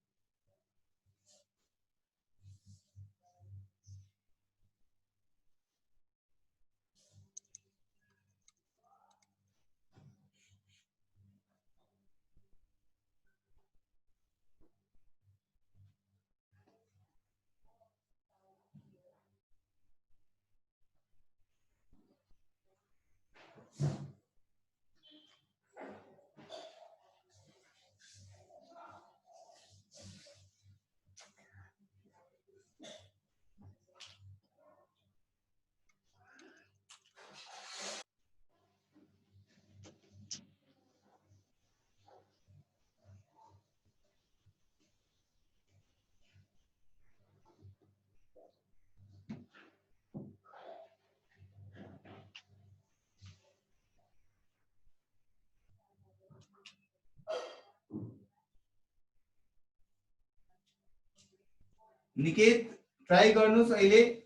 Niket, try garnus अहिले.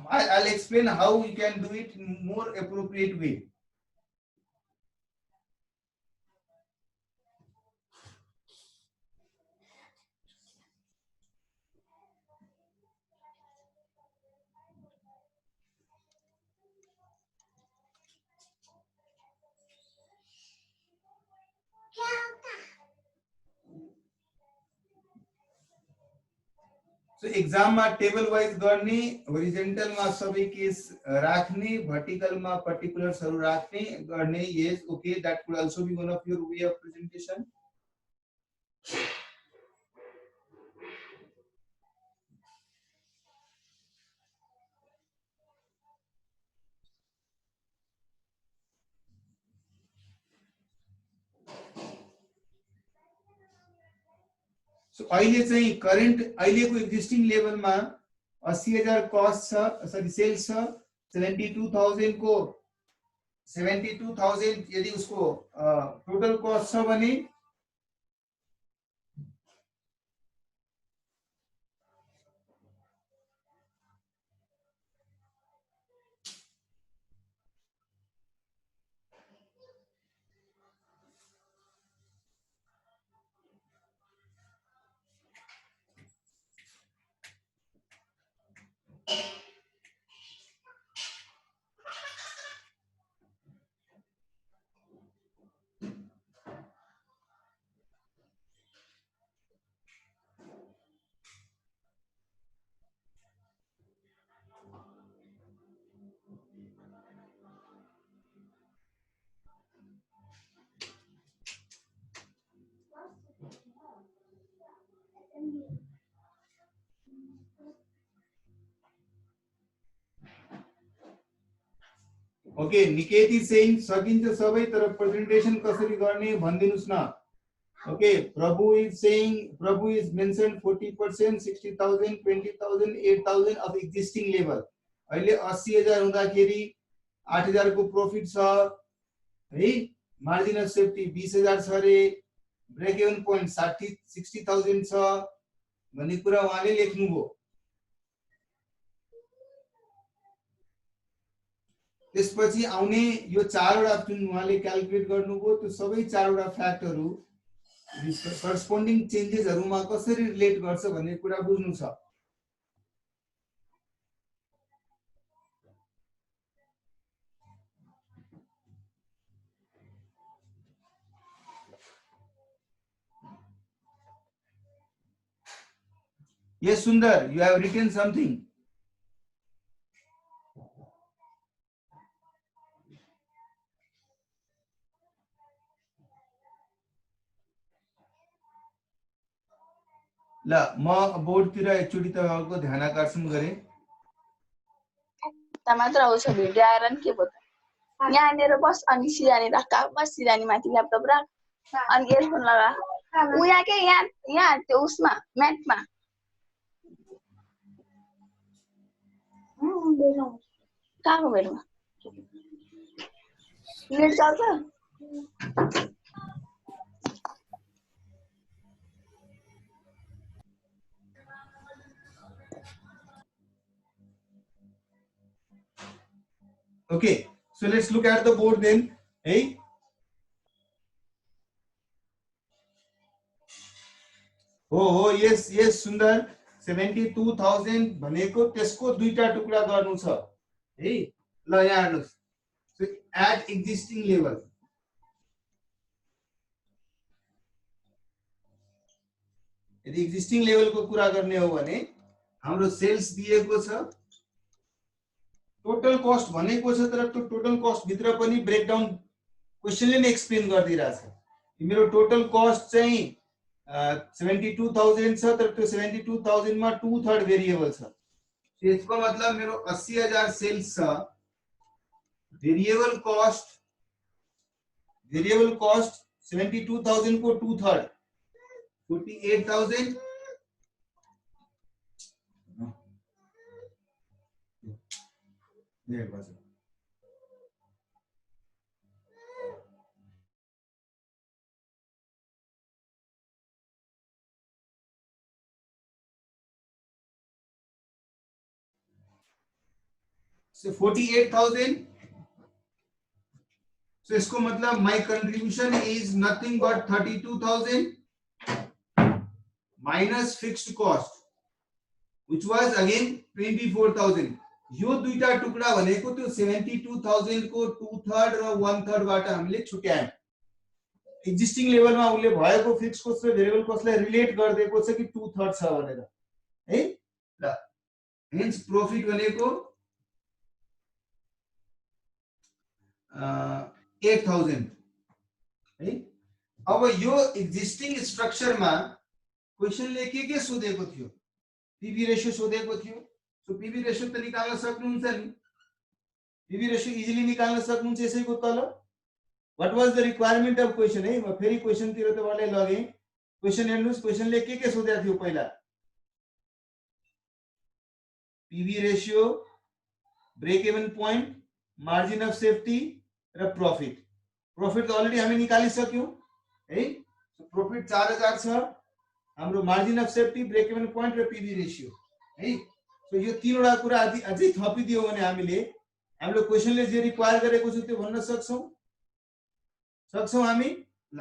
I'll explain how you can do it in more appropriate way. So exam मा table wise गर्ने, horizontal मा सबै केस राख्ने, vertical मा particulars हरु राख्ने गर्ने. Yes, okay, that could also be one of your way of presentation. So अहिले चाहिँ current अहिलेको existing level मा 80,000 cost छ, sorry sales छ, 72,000 को 72,000 यदि उसको total cost छ भने Okay, Niket is saying सकिन्छ सबै तर presentation कसरी गर्ने भनिदिनुस् न. Okay, Prabhu is saying, Prabhu is mentioned 40%, 60,000, 20,000, 8,000 of existing level. अहिले 80,000 हुँदाखेरि 8,000 को प्रॉफिट छ है. मार्जिन अफ सेफ्टी 20,000 छ रे. ब्रेक इभन पोइन्ट 60,000 छ भन्ने कुरा उहाँले लेख्नुभयो. त्यसपछि आउने यो चारवटा जुन उहाँले क्याल्कुलेट गर्नुभयो त्यो सबै चारवटा फ्याक्टरहरु corresponding changes हरुमा कसरी रिलेट गर्छ भन्ने कुरा बुझ्नु छ. Yes, Sundar, you have written something. ल म बोर्डतिर एकचोटी तपाईहरुको ध्यान आकर्षण गरे. मात्र आउँछ भिडियो आएर नि के भयो त. यहाँनिर बस अनि सिरानी राख, बस सिरानी माथि ल्यापटप राख अनि इयरफोन लगा. उ यहाँ के यहाँ त्यो उसमा म्याटमा कहाँको बेलमा नेट चल्छ Okay, so let's look at the board then. Hey. हो yes yes सुन्दर 72,000 भनेको त्यसको दुईटा टुक्रा गर्नु छ है ल यहाँ हेर्नुस् so at existing level यदि एक्जिस्टिङ लेभलको कुरा गर्ने हो भने हाम्रो सेल्स दिएको छ टोटल कस्ट भनेको छ तर त्यो टोटल कस्ट भित्र पनि ब्रेकडाउन क्वेशनले नै एक्सप्लेन गरिदिरहेछ मेरो टोटल कस्ट चाहिँ 72,000 छ तर त्यो 72,000 मा 2/3 भेरिएबल छ त्यसको मतलब मेरो 80,000 सेल्स छ भेरिएबल कस्ट 72,000 को 2/3 48,000 there was it. So 48,000 so इसको मतलब my contribution is nothing but 32,000 minus fixed cost which was again 24,000 यो दुईटा टुक्रा भनेको त्यो 72,000 को 2/3 र 1/3 बाट हामीले छुट्यायौं एक्जिस्टिङ लेभलमा उले भएको फिक्स कस्ट र भेरिएबल कस्टलाई रिलेट गर्दिएको छ कि 2/3 छ भनेर है ल हेन्स प्रॉफिट भनेको 8,000 है अब यो एक्जिस्टिङ स्ट्रक्चरमा क्वेशनले के सोधेको थियो पीवी रेशियो सोधेको थियो सो पीवी रेशियो त निकाल्न सक्नुहुन्छ नि पीवी रेशियो इजिली निकाल्न सक्नुहुन्छ यसैको तल what was the requirement of question है म फेरि क्वेशन तिर तपाईलाई लगे क्वेशन हेर्नुस् क्वेशनले के सोधेको थियो पहिला PV ratio break even point margin of safety र प्रॉफिट त अलरेडी हामी निकालिसक्यौं है सो प्रॉफिट 4000 छ हाम्रो margin of safety break even point र पीवी रेशियो है सो यो तीनवटा कुरा अझै थपिदियो भने हामीले क्वेशनले जे रिक्वायर गरेको छ त्यो भन्न सक्छौं हामी ल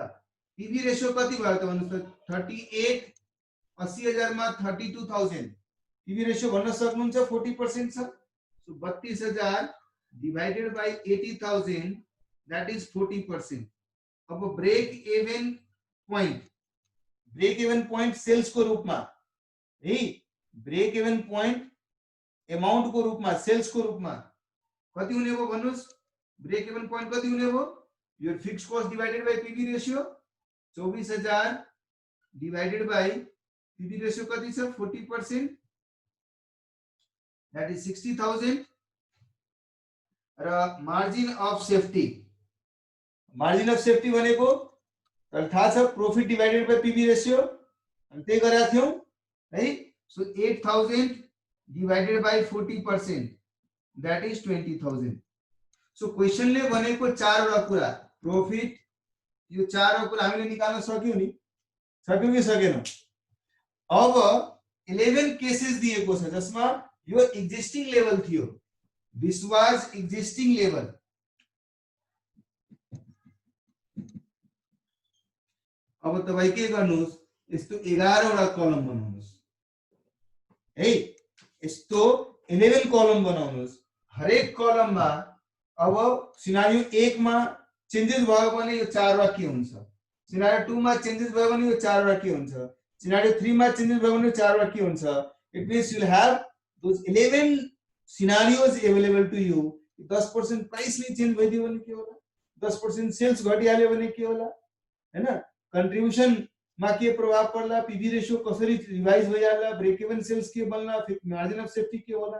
पीवी रेशियो कति भयो त भन्नुस् त 38 80,000 मा 32,000 पीवी रेशियो भन्न सक्नुहुन्छ 40% छ so 32,000 divided by 80,000 that is 40% अब ब्रेक इवन पॉइंट सेल्स को रूपमा है ब्रेक इवन पॉइंट अमाउंट को रूपमा सेल्स को रूपमा कति हुने हो भन्नुस् ब्रेक इवन पॉइंट कति हुने हो your fixed cost divided by PV ratio 24,000 divided by PV ratio कति छ 40% that is 60,000 र मार्जिन अफ सेफ्टी भनेको तर थाहा छ profit divided by PV ratio अनि त्यही गरेका थियौ है so 8,000 divided by 40% that is 20,000 so question ले भनेको चारवटा कुरा प्रॉफिट यो चारवटा कुरा हामीले निकाल्न सक्यौ कि सकेन अब 11 केसेस दिएको छ जसमा यो एक्जिस्टिङ लेभल थियो this was existing level अब तपाई के गर्नुस् यस्तो 11 वटा कलम बनाउनुस् है यस्तो 11 कलम बनाउनुस् हरेक कलममा अब सिनारियो 1 मा चेन्जेस भयो भने यो 4 वटा के हुन्छ सिनारियो 2 मा चेन्जेस भयो भने यो 4 वटा के हुन्छ सिनारियो 3 मा चेन्जेस भयो भने यो 4 वटा के हुन्छ it means you will have those 11 scenarios available to you 10% price ले चेन्ज भइदियो भने के होला 10% सेल्स घटिहाल्यो भने के होला हैन कन्ट्रिब्युसन मा के प्रभाव पर्ला पीवी रेशियो कसरी रिवाइज भइहाल्ला ब्रेक इवन सेल्स के बन्ला मार्जिन अफ सेफ्टी के होला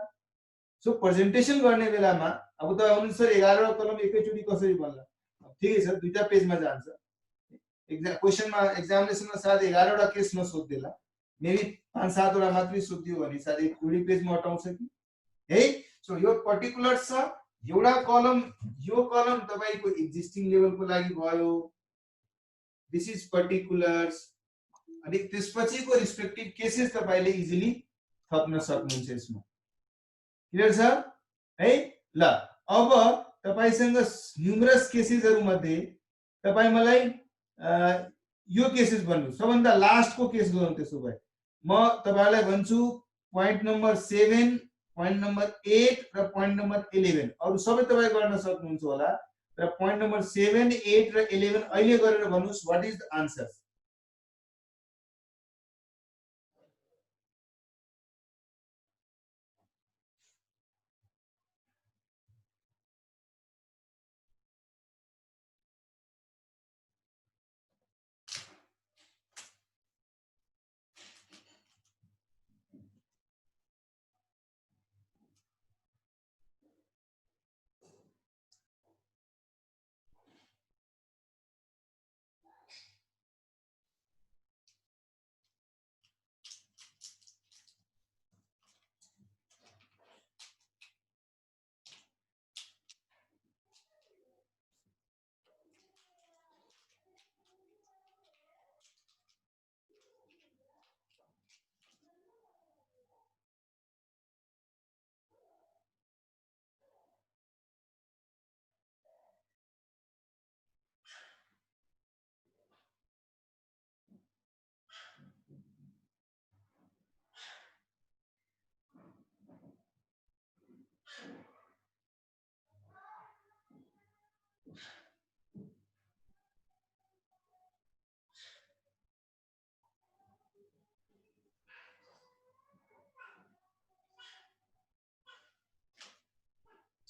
सो प्रेजेन्टेसन गर्ने बेलामा अब त अनुसार 11 कलम एकैचोटी कसरी बन्ला ठिकै छ दुईटा पेजमा जान्छ क्वेशनमा एक्जामिनेसनमा सायद 11 वटा केस नसोध्देला मेबी 5-7 वटा मात्रै सोध्दियो भने सायद एक पूरी पेजमा अटाउँछ कि है सो यो पर्टिकुलर छ एउटा कलम, यो कलम तपाईको एक्जिस्टिङ लेभलको लागि भयो, दिस इज पर्टिकुलर्स, अनि त्यसपछिको रिस्पेक्टिभ केसेस तपाईले इजिली थप्न सक्नुहुन्छ यसमा। क्लियर छ है? ल अब तपाईसँग न्युमरस केसेसहरु मध्ये तपाई मलाई यो केसेस भन्नु, सबभन्दा लास्टको केस गरौँ। त्यसो भए म तपाईलाई भन्छु पोइन्ट नम्बर 7, पोइन्ट नम्बर 8 र पोइन्ट नम्बर 11 अरु सबै तपाई गर्न सक्नुहुन्छ होला, र पोइन्ट नम्बर 7, 8 र 11 अहिले गरेर भन्नुस् what is the answer.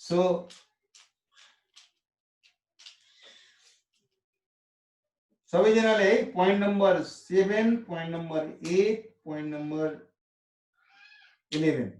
So सबैजनाले है point number 7, point number 8, point number 11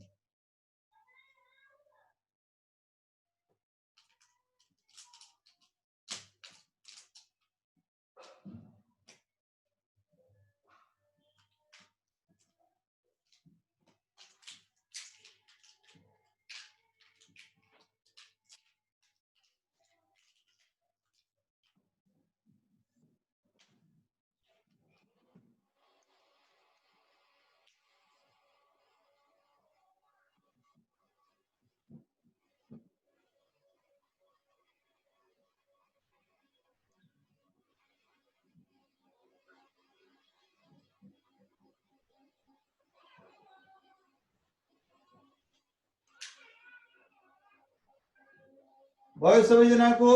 भयो सबैजनाको।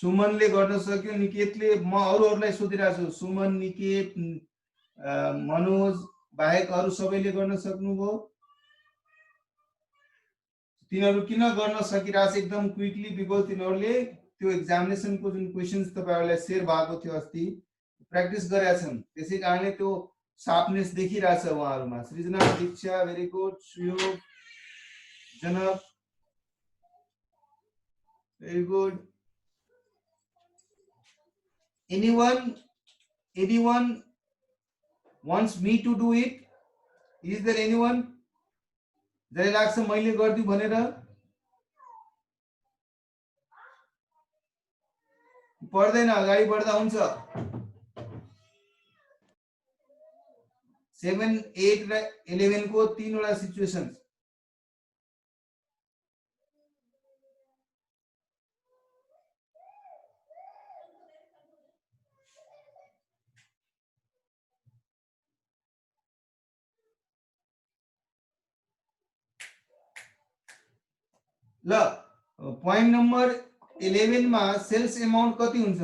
सुमनले गर्न सक्यो, निकेतले, म अरूहरुलाई सोधिरहेको छु, सुमन, निकेत, मनोज बाहेक अरु सबैले गर्न सक्नुभयो? तिनीहरु किन गर्न सकिरहेछ एकदम क्विकली? बिकज तिनीहरुले त्यो एक्जामिनेसनको जुन क्वेशन्स तपाईहरुलाई शेयर भएको थियो अस्ति प्र्याक्टिस गरेका छन्, त्यसै कारणले त्यो sharpness देखिरहेछ उहाँहरुमा। Srijana, Diksha, very good, Suyog, Janak, very good. Anyone wants me to do it? Is there anyone? जसलाई लाग्छ मैले गर्दिउ भनेर? पर्दैन, अगाडि बढ्दा हुन्छ। 7, 8 र 11 को तीनवटा सिचुएशन्स। ल पोइन्ट नम्बर 11 मा सेल्स अमाउन्ट कति हुन्छ?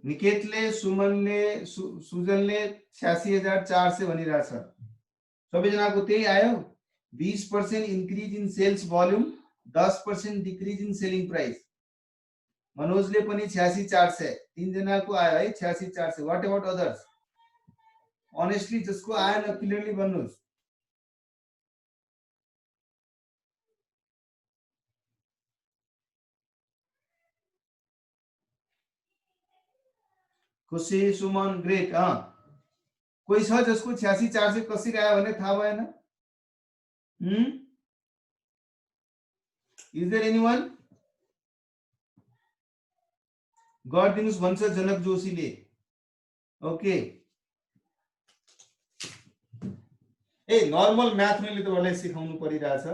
निकेतले सुमनले सुजनले 86,400 भनिरहेछ। सबैजनाको त्यही आयो। 20% increase in sales volume, 10% decrease in selling price. मनोजले पनि 86,400, तीनजनाको आयो है 86,400। What about others? अनेस्टली जसको आएन क्लियरली भन्नुहोस्। खुसी, सुमन, ग्रेट। कोही छ जसको 86,400 कसरी आयो भने थाहा भएन? Is there anyone? गरिदिनुस् भन्छ जनक जोशीले। ओके, नर्मल म्याथ मैले तपाईलाई सिकाउनु परिरहेछ।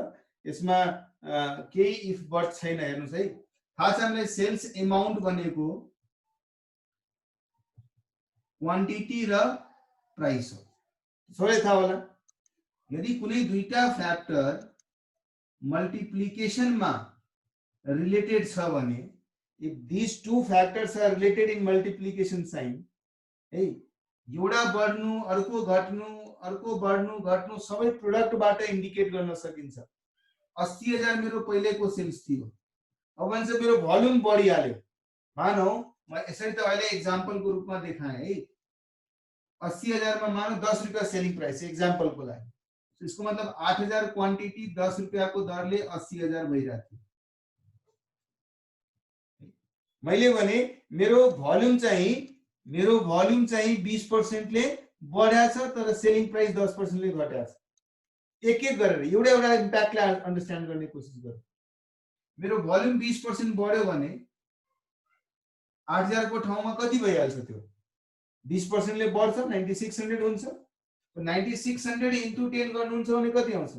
यसमा केही इफ बट छैन। हेर्नुस् है, थाहा छ हामीलाई सेल्स अमाउन्ट भनेको क्वान्टिटी र प्राइस हो। सबैलाई थाहा होला। यदि कुनै दुईटा फ्याक्टर मल्टिप्लिकेसनमा रिलेटेड छ भने, if these two factors are related in multiplication sign, है, एउटा बढ्नु अर्को घट्नु अर्को बढ्नु घट्नु सबै प्रोडक्टबाट इन्डिकेट गर्न सकिन्छ। 80,000 मेरो पहिलेको सेल्स थियो, अब भन्छ मेरो भोल्युम बढिहाल्यो। मानौ म यसरी तपाईलाई एक्जाम्पलको रूपमा देखाएँ है। 80,000 मा मानौ 10 रुपैयाँ सेलिङ प्राइस एक्जाम्पलको लागि। यसको मतलब 8,000 क्वान्टिटी 10 रुपैयाँको दरले 80,000 भइरहेको थियो। मैले भने मेरो भोल्युम चाहिँ 20% ले बढ्याछ तर सेलिङ प्राइस 10% ले घट्याछ। एक एक गरेर एउटा इम्प्याक्टलाई अन्डरस्ट्यान्ड गर्ने कोसिस गरौँ। मेरो भोल्युम 20% बढ्यो भने 8,000 को ठाउँमा कति भइहाल्छ? त्यो 20% ले बढ्छ 9600 हुन्छ। 9600 इन्टु 10 गर्नुहुन्छ भने कति आउँछ?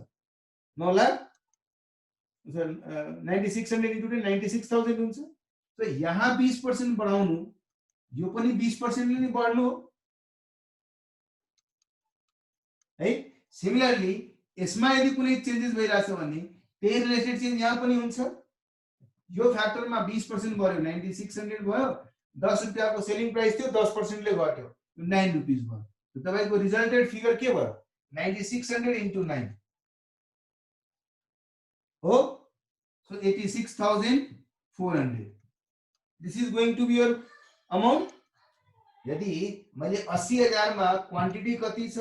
9 लाख। 9600 इन्टु 10 96,000 हुन्छ। तो यहाँ 20% बढाउनु, यो पनि 20% ले नै बढ्नु हो है। सिमिलरली यसमा यदि कुनै चेन्जेस भइराछ भने त्यही रिलेटेड चेन्ज यहाँ पनि हुन्छ। यो फ्याक्टरमा 20% बढ्यो 9600 भयो, 10 रुपैयाँको सेलिङ प्राइस थियो 10% ले घट्यो 9 रुपीस भयो। तो तपाईको रिजल्टेड फिगर के भयो? 9600 इन्टु 9 हो। So 86,400। This is going to be your amount. यदि मैले 80,000 मा क्वान्टिटी कति छ,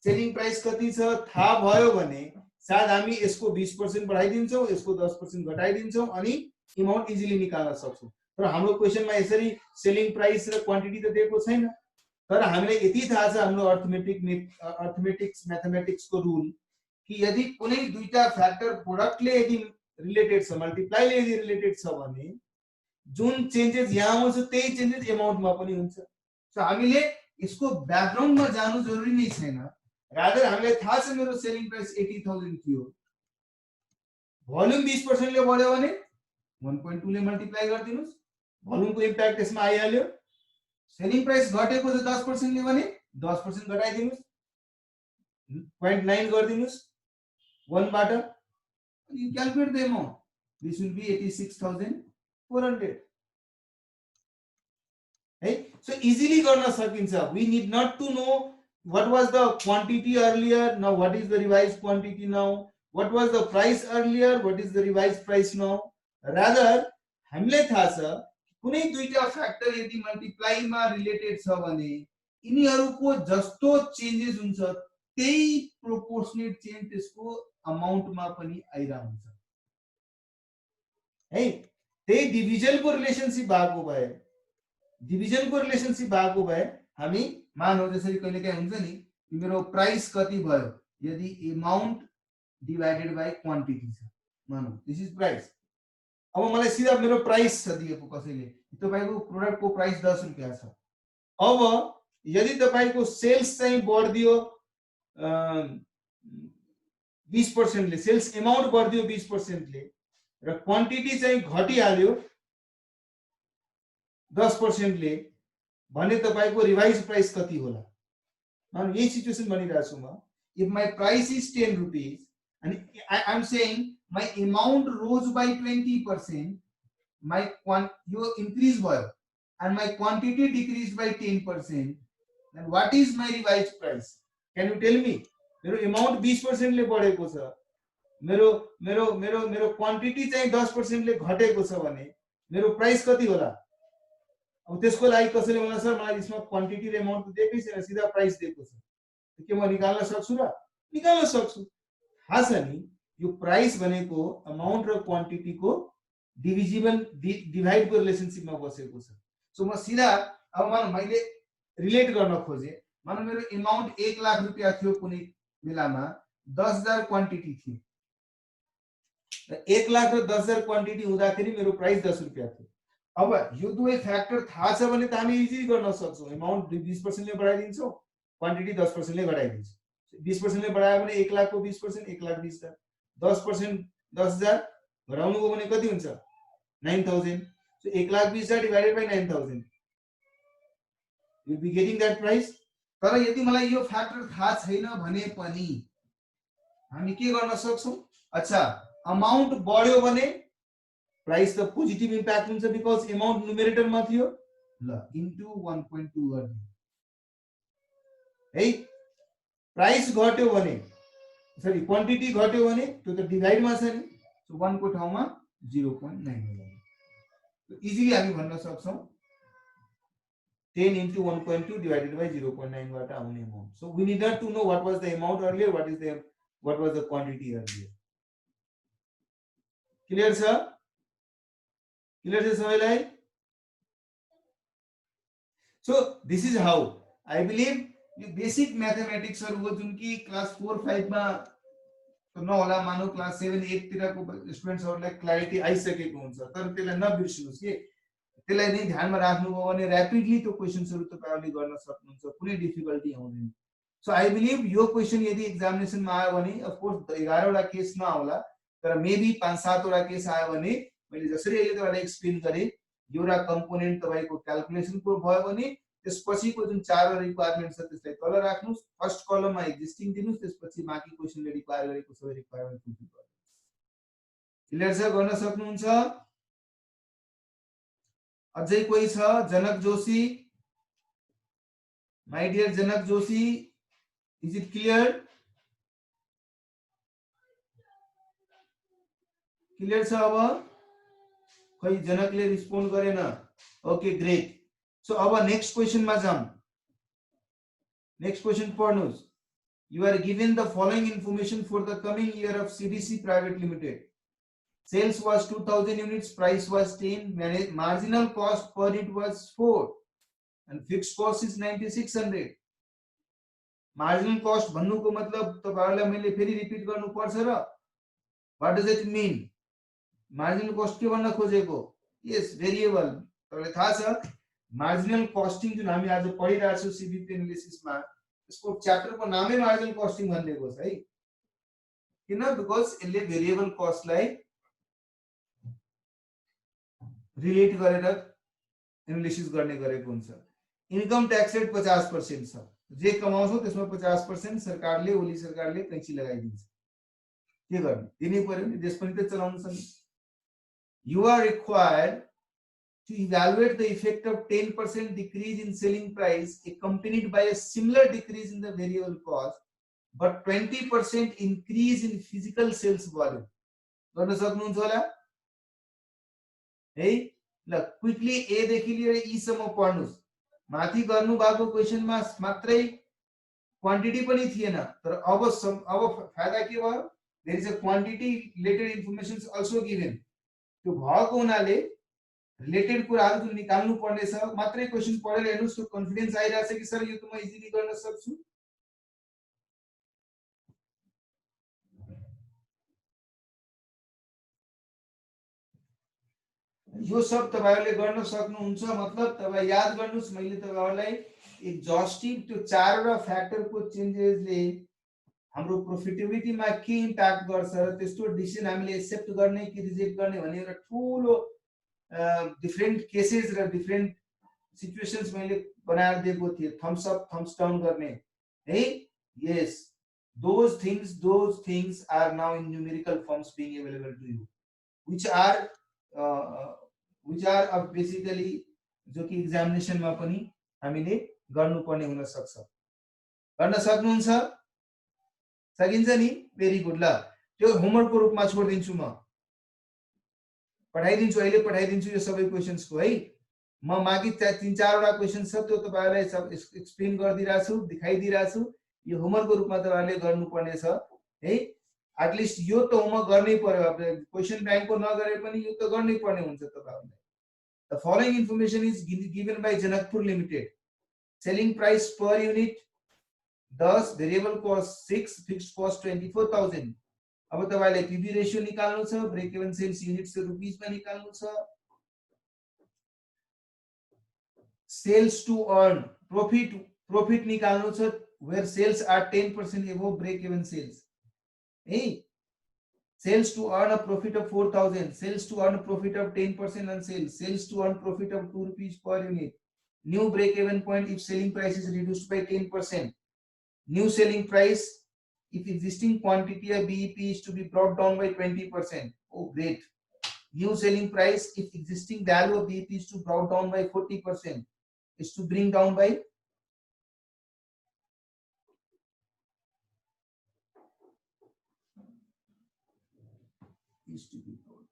सेलिङ प्राइस कति छ थाहा भयो भने सायद हामी यसको 20% बढाइदिन्छौँ, यसको 10% घटाइदिन्छौँ अनि अमाउन्ट इजिली निकाल्न सक्छौँ। तर हाम्रो क्वेशनमा यसरी सेलिङ प्राइस र क्वान्टिटी त दिएको छैन। तर हामीलाई यति थाहा छ हाम्रो अर्थमेटिक्स म्याथमेटिक्सको रुल कि यदि कुनै दुईटा फ्याक्टर प्रोडक्टले यदि रिलेटेड छ, मल्टिप्लाईले यदि रिलेटेड छ भने जुन चेन्जेस यहाँ आउँछ त्यही चेन्जेस अमाउन्टमा पनि हुन्छ। सो हामीले यसको ब्याकग्राउन्डमा जानु जरुरी नै छैन। रादर हामीलाई थाहा छ मेरो सेलिङ प्राइस 80,000 थियो, भोल्युम 20% ले बढ्यो भने 1.2 ले मल्टिप्लाई गरिदिनुस्, भोल्युमको इम्प्याक्ट यसमा आइहाल्यो। सेलिङ प्राइस घटेको छ 10% ले भने 10% घटाइदिनुस्, 0.9 गरिदिनुस् 1 बाट, you calculate the amount. This will be 86,400 है। सो इजिली गर्न सकिन्छ। We need not to know what was the quantity earlier, now what is the revised quantity now, what was the price earlier, what is the revised price now. Rather हामीले थाहा छ कुनै दुईटा फ्याक्टर यदि मल्टिप्लाईमा रिलेटेड छ भने यिनीहरुको जस्तो चेन्जेस हुन्छ त्यही प्रोपोर्सनेट चेन्ज त्यसको अमाउन्टमा पनि आइरा हुन्छ है। त्यही डिभिजनको रिलेशनशिप भएको भए हामी मानौ जसरी कहिलेकाहीँ हुन्छ नि मेरो प्राइस कति भयो यदि अमाउन्ट डिवाइडेड बाइ क्वान्टिटी छ, मानौ दिस इज प्राइस। अब मलाई सिधा मेरो प्राइस छ दिएको कसैले, तपाईको प्रोडक्टको प्राइस 10 रुपैयाँ छ। अब यदि तपाईको सेल्स चाहिँ बढ्दियो 20% ले, सेल्स अमाउन्ट बढ्दियो 20% ले र क्वान्टिटी चाहिँ घटिहाल्यो 10% ले भने तपाईको रिवाइज प्राइस कति होला? अब यही सिचुएसन बनिरहेको छु म। If my price is 10 rupees and I am saying my amount rose by 20%, my यो increase भयो and my quantity decreased by 10%, then what is my revised price? Can you tell me? मेरो amount 20% ले बढेको छ, मेरो मेरो मेरो मेरो क्वान्टिटी चाहिँ 10% ले घटेको छ भने मेरो प्राइस कति होला? अब त्यसको लागि कसैले मलाई सर मलाई यसमा क्वान्टिटी र अमाउन्ट दिएकै छैन, सिधा प्राइस दिएको छ, के म निकाल्न सक्छु र? निकाल्न सक्छु। थाहा छ नि, यो प्राइस भनेको अमाउन्ट र क्वान्टिटीको डिभाइड को रिलेसनशिपमा बसेको छ। सो म सिधा अब मैले रिलेट गर्न खोजे, मानौ मेरो अमाउन्ट 1 लाख रुपैयाँ थियो, कुनै बेलामा 10,000 क्वान्टिटी थियो, 1 लाख र 10,000 क्वान्टिटी हुँदाखेरि मेरो प्राइस 10 रुपैयाँ थियो। अब यो दुवै फ्याक्टर थाहा छ भने त हामी इजिली गर्न सक्छौं। अमाउन्ट 20% ले बढाइदिन्छौं, क्वान्टिटी 10% ले घटाइदिन्छौं। 20% ले बढायो भने 1 लाख को 20% 1,20,000, 10% 10,000 घटाउनु हो भने कति हुन्छ? 9,000. So 1,20,000 divided by 9,000. You will be getting that price. तर यदि मलाई यो फ्याक्टर थाहा छैन भने पनि हामी के गर्न सक्छौं? अच्छा, अमाउन्ट बढ्यो भने प्राइस त पोजिटिभ इम्प्याक्ट हुन्छ, बिकज अमाउन्ट न्युमेरेटर मा थियो, ल इन्टु 1.2 गर्ने है। प्राइस घट्यो भने, सरी क्वान्टिटी घट्यो भने त्यो त डिभाइड मा छ नि, सो 1 को ठाउँमा 0.9 होला। इजिली हामी भन्न सक्छौं 10 into 1.2 divided by 0.9 बाट आउने amount. So we needed to know what was the amount earlier, what was the quantity earlier. Clear sir? Clear छ सबैलाई? So this is how I believe यो बेसिक मैथमेटिक्स हो जुन कि क्लास 4 5 मा त नहोला, मानौ क्लास 7 8 तिरको स्टुडेन्ट्सहरुलाई क्ल्यारिटी आइसकेको हुन्छ, तर त्यसलाई नबिर्सिनुस् के त्यसलाई नै ध्यानमा राख्नुभयो भने र्यापिडली त्यो क्वेशन्सहरु तपाईहरुले गर्न सक्नुहुन्छ, कुनै डिफिकल्टी आउँदैन। सो आई बिलिभ यो क्वेशन यदि एक्जामिनेसनमा आयो भने अफ कोर्स 11 वटा केस नआउला, तर मेबी 5-7 वटा केस आयो भने मैले जसरी अहिले तपाईलाई एक्सप्लेन गरे एउटा कम्पोनेन्ट तपाईको क्याल्कुलेसनको भयो भने त्यसपछिको जुन 4 रिक्वायरमेन्ट छ त्यसलाई तल राख्नुस्, फर्स्ट कलममा एक्जिस्टिङ दिनुस्, त्यसपछि बाँकी क्वेशनले रिक्वायर गरेको सबै रिक्वायरमेन्ट फुलफिल गर्नुस्। क्लियर छ? गर्न सक्नुहुन्छ? अझै कोही छ? Janak Joshi, my dear Janak Joshi, is it clear? Clear छ? अब खै जनकले रिस्पोन्ड गरेन। Okay great. सो अब नेक्स्ट क्वेशन मा जाम। नेक्स्ट क्वेशन पढ्नुस्। You are given the following information for the coming year of CDC Private Limited. Sales was 2,000 units, price was 10, marginal cost per unit was 4, and fixed cost is 9,600. Marginal cost भन्नुको मतलब तपाईहरुलाई मैले फेरि रिपिट गर्नु पर्छ र what does it mean? Marginal cost के भन्न खोजेको? Yes, variable. तपाईलाई थाहा छ मार्जिनल कस्टिङ जुन हामी आज पढिरहेको छौं सीबीपी एनालिसिस मा, यसको च्याप्टरको नामै मार्जिनल कस्टिङ भन्नेको छ है। किन? बिकज यसले भेरिएबल कस्टलाई रिलेट गरेर एनालिसिस गर्ने गरेको हुन्छ। इन्कम ट्याक्स रेट 50% छ, जे कमाउँछौ त्यसमा 50% सरकारले, ओली सरकारले कैंची लगाइदिन्छ। के गर्ने? दिनै पर्यो नि, देश पनि त चलाउनु छ नि। You are required to evaluate the effect of 10% decrease in selling price accompanied by a similar decrease in the variable cost but 20% increase in physical sales volume. गर्न सक्नुहुन्छ होला है? ल क्विकली ए देखि लिएर ई सम्म पढ्नुस्। माथि गर्नु भएको क्वेशनमा मात्रै क्वान्टिटी पनि थिएन, तर अब फाइदा के भयो? There is a quantity related informations also given. त्यो भएको हुनाले रिलेटेड कुराहरु जुन निकाल्नु पर्ने छ मात्रै क्वेशन पढेर हेर्नुस्, त्यो कन्फिडेन्स आइराछ कि सर यो त म इजिली गर्न सक्छु। यो सब तपाईहरुले गर्न सक्नुहुन्छ। मतलब तपाई याद गर्नुस्, मैले तपाईहरुलाई एक्जस्टिभ त्यो 4 वटा फ्याक्टरको चेन्जेसले हाम्रो प्रोफिटेबिलिटीमा के इम्प्याक्ट गर्छ र त्यस्तो डिसिजन हामीले एक्सेप्ट गर्ने कि रिजेक्ट गर्ने भन्ने एउटा ठूलो डिफरेंट केसेस र डिफरेंट सिचुएशंस मैले बनाएर दिएको थिए, थम्स अप थम्स डाउन गर्ने है। यस, those things are now in numerical forms being available to you, which are of basically जो कि एक्जामिनेसनमा पनि हामीले गर्नुपर्ने हुन सक्छ। गर्न सक्नुहुन्छ? सकिन्छ नि? Very good. ल त्यो होमवर्कको रूपमा छोडिदिन्छु म, पठाइदिन्छु, अहिले पठाइदिन्छु यो सबै क्वेशन्सको है। म माथि 3-4 क्वेशन छ, त्यो तपाईहरुलाई सब एक्सप्लेन गरिदिरहेको छु, दिखाइदिरहेको छु। यो होमवर्कको रूपमा तपाईहरुले गर्नुपर्ने छ है। एटलिस्ट यो त होमवर्क गर्नै पर्यो। क्वेशन ब्याङ्कको नगरे पनि यो त गर्नै पर्ने हुन्छ तपाईहरुले। The following information is given by Janakpur Limited. Selling price per unit 10, variable cost 6, fixed cost 24,000. अब तपाईले पीवी रेशियो निकाल्नु छ, break even sales units rupees मा निकाल्नु छ। सेल्स टु अर्न प्रॉफिट निकाल्नु छ, where sales are 10% above break even sales. Hey, sales to earn a profit of 4,000, sales to earn a profit of 10% on sales, sales to earn profit of 2 rupees per unit. New break even point if selling price is reduced by 10%. New selling price if existing quantity of BEP is to be brought down by 20%. Oh, great. New selling price if existing value of BEP is to brought down by 40%, is to bring down by is to be brought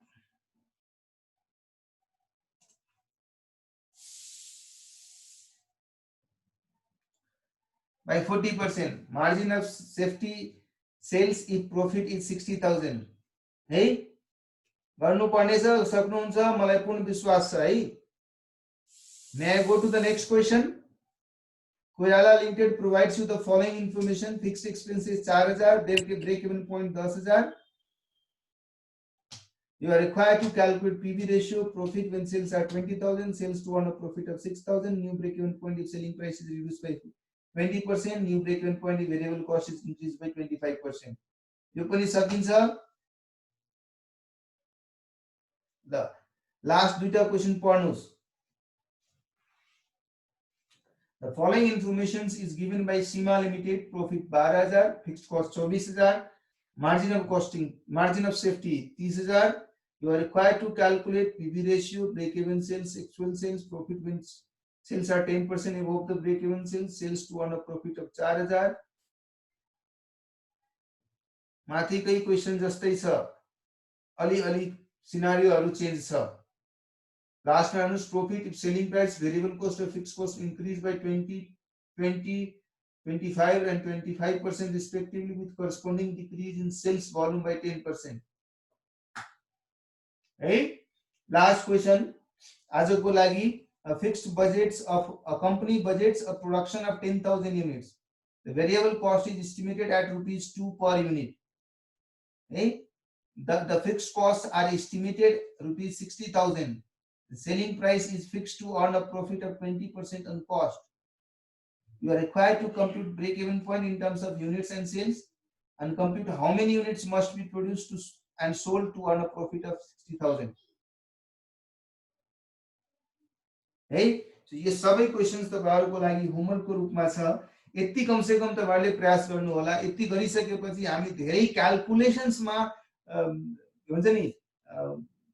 by 40%. Margin of safety sales if profit is 60,000. है गर्नु पर्ने छ, सक्नुहुन्छ, मलाई पूर्ण विश्वास छ है। May I go to the next question? Koirala Limited provides you the following information. Fixed expenses 4,000, break even point 10,000. You are required to calculate PV ratio, profit when sales are 20,000, sales to earn a profit of 6,000, new break even point if selling price is reduced by 20%, new break even point if variable cost is increased by 25%. यो पनि सकिन्छ। ल लास्ट दुईटा question पढ्नुस्। The following information is given by Sima Limited. Profit 12,000, fixed cost 24,000, margin of safety 30,000. You are required to calculate PV ratio, break even sales, actual sales, profit when sales are 10% above the break even sales, sales to earn a profit of 4,000. माथिकै question जस्तै छ, अलि सिनारियोहरु चेन्ज छ। Last one is profit if selling price, variable cost or fixed cost increase by 20, 25 and 25% respectively, with corresponding decrease in sales volume by 10%. Right? Last question. आजको लागि fixed budgets of a company budgets a production of 10,000 units. The variable cost is estimated at ₹2 per unit. Right? The fixed costs are estimated ₹60,000. The selling price is fixed to earn a profit of 20% on cost. You are required to compute break-even point in terms of units and sales, and compute how many units must be produced and sold to earn a profit of 60,000. है, so ये सबै क्वेशन्स तपाईहरुको लागि होमवर्कको रूपमा छ। यति कम से कम तपाईहरुले प्रयास गर्नु होला। यति गरिसकेपछि हामी धेरै क्याल्कुलेशन्समा हुन्छ नि,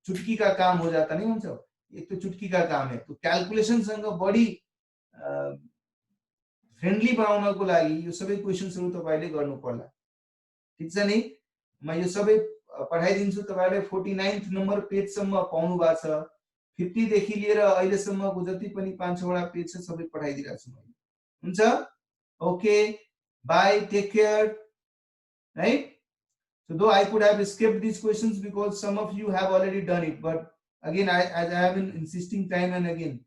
चुटकी का काम हो जाता नहीं हुन्छ। एक तो चुटकी का काम है, तो क्याल्कुलेसन सँग बढी फ्रेन्डली बनाउनको लागि यो सबै क्वेशन्सहरु तपाईले गर्नु पर्ला। ठीक छ नि? म यो सबै पठाइदिन्छु, तपाईले 49th नम्बर पेज सम्म पाउनु भएको छ। 50 देखि लिएर अहिले सम्मको जति पनि 5-6 वटा पेज छ सबै पठाइदिरहेको छु मैले। हुन्छ? Okay, bye, take care. Right? So though I could have skipped these questions because some of you have already done it, but again, as I have been insisting time and again,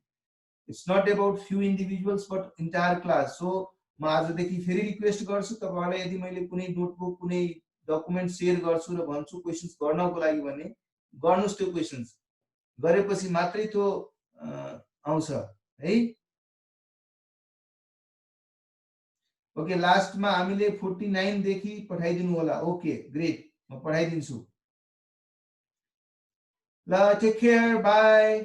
it's not about few individuals but entire class. So म आजदेखि फेरि रिक्वेस्ट गर्छु तपाईहरुलाई, यदि मैले कुनै नोटबुक कुनै डकुमेन्ट शेयर गर्छु र भन्छु क्वेशन्स गर्नको लागि भने गर्नुस्। त्यो क्वेशन्स गरेपछि मात्रै त्यो आउँछ है। ओके, लास्टमा हामीले 49 देखि पठाइदिनु होला। ओके, ग्रेट, म पठाइदिन्छु। ल, टेक केयर, बाय।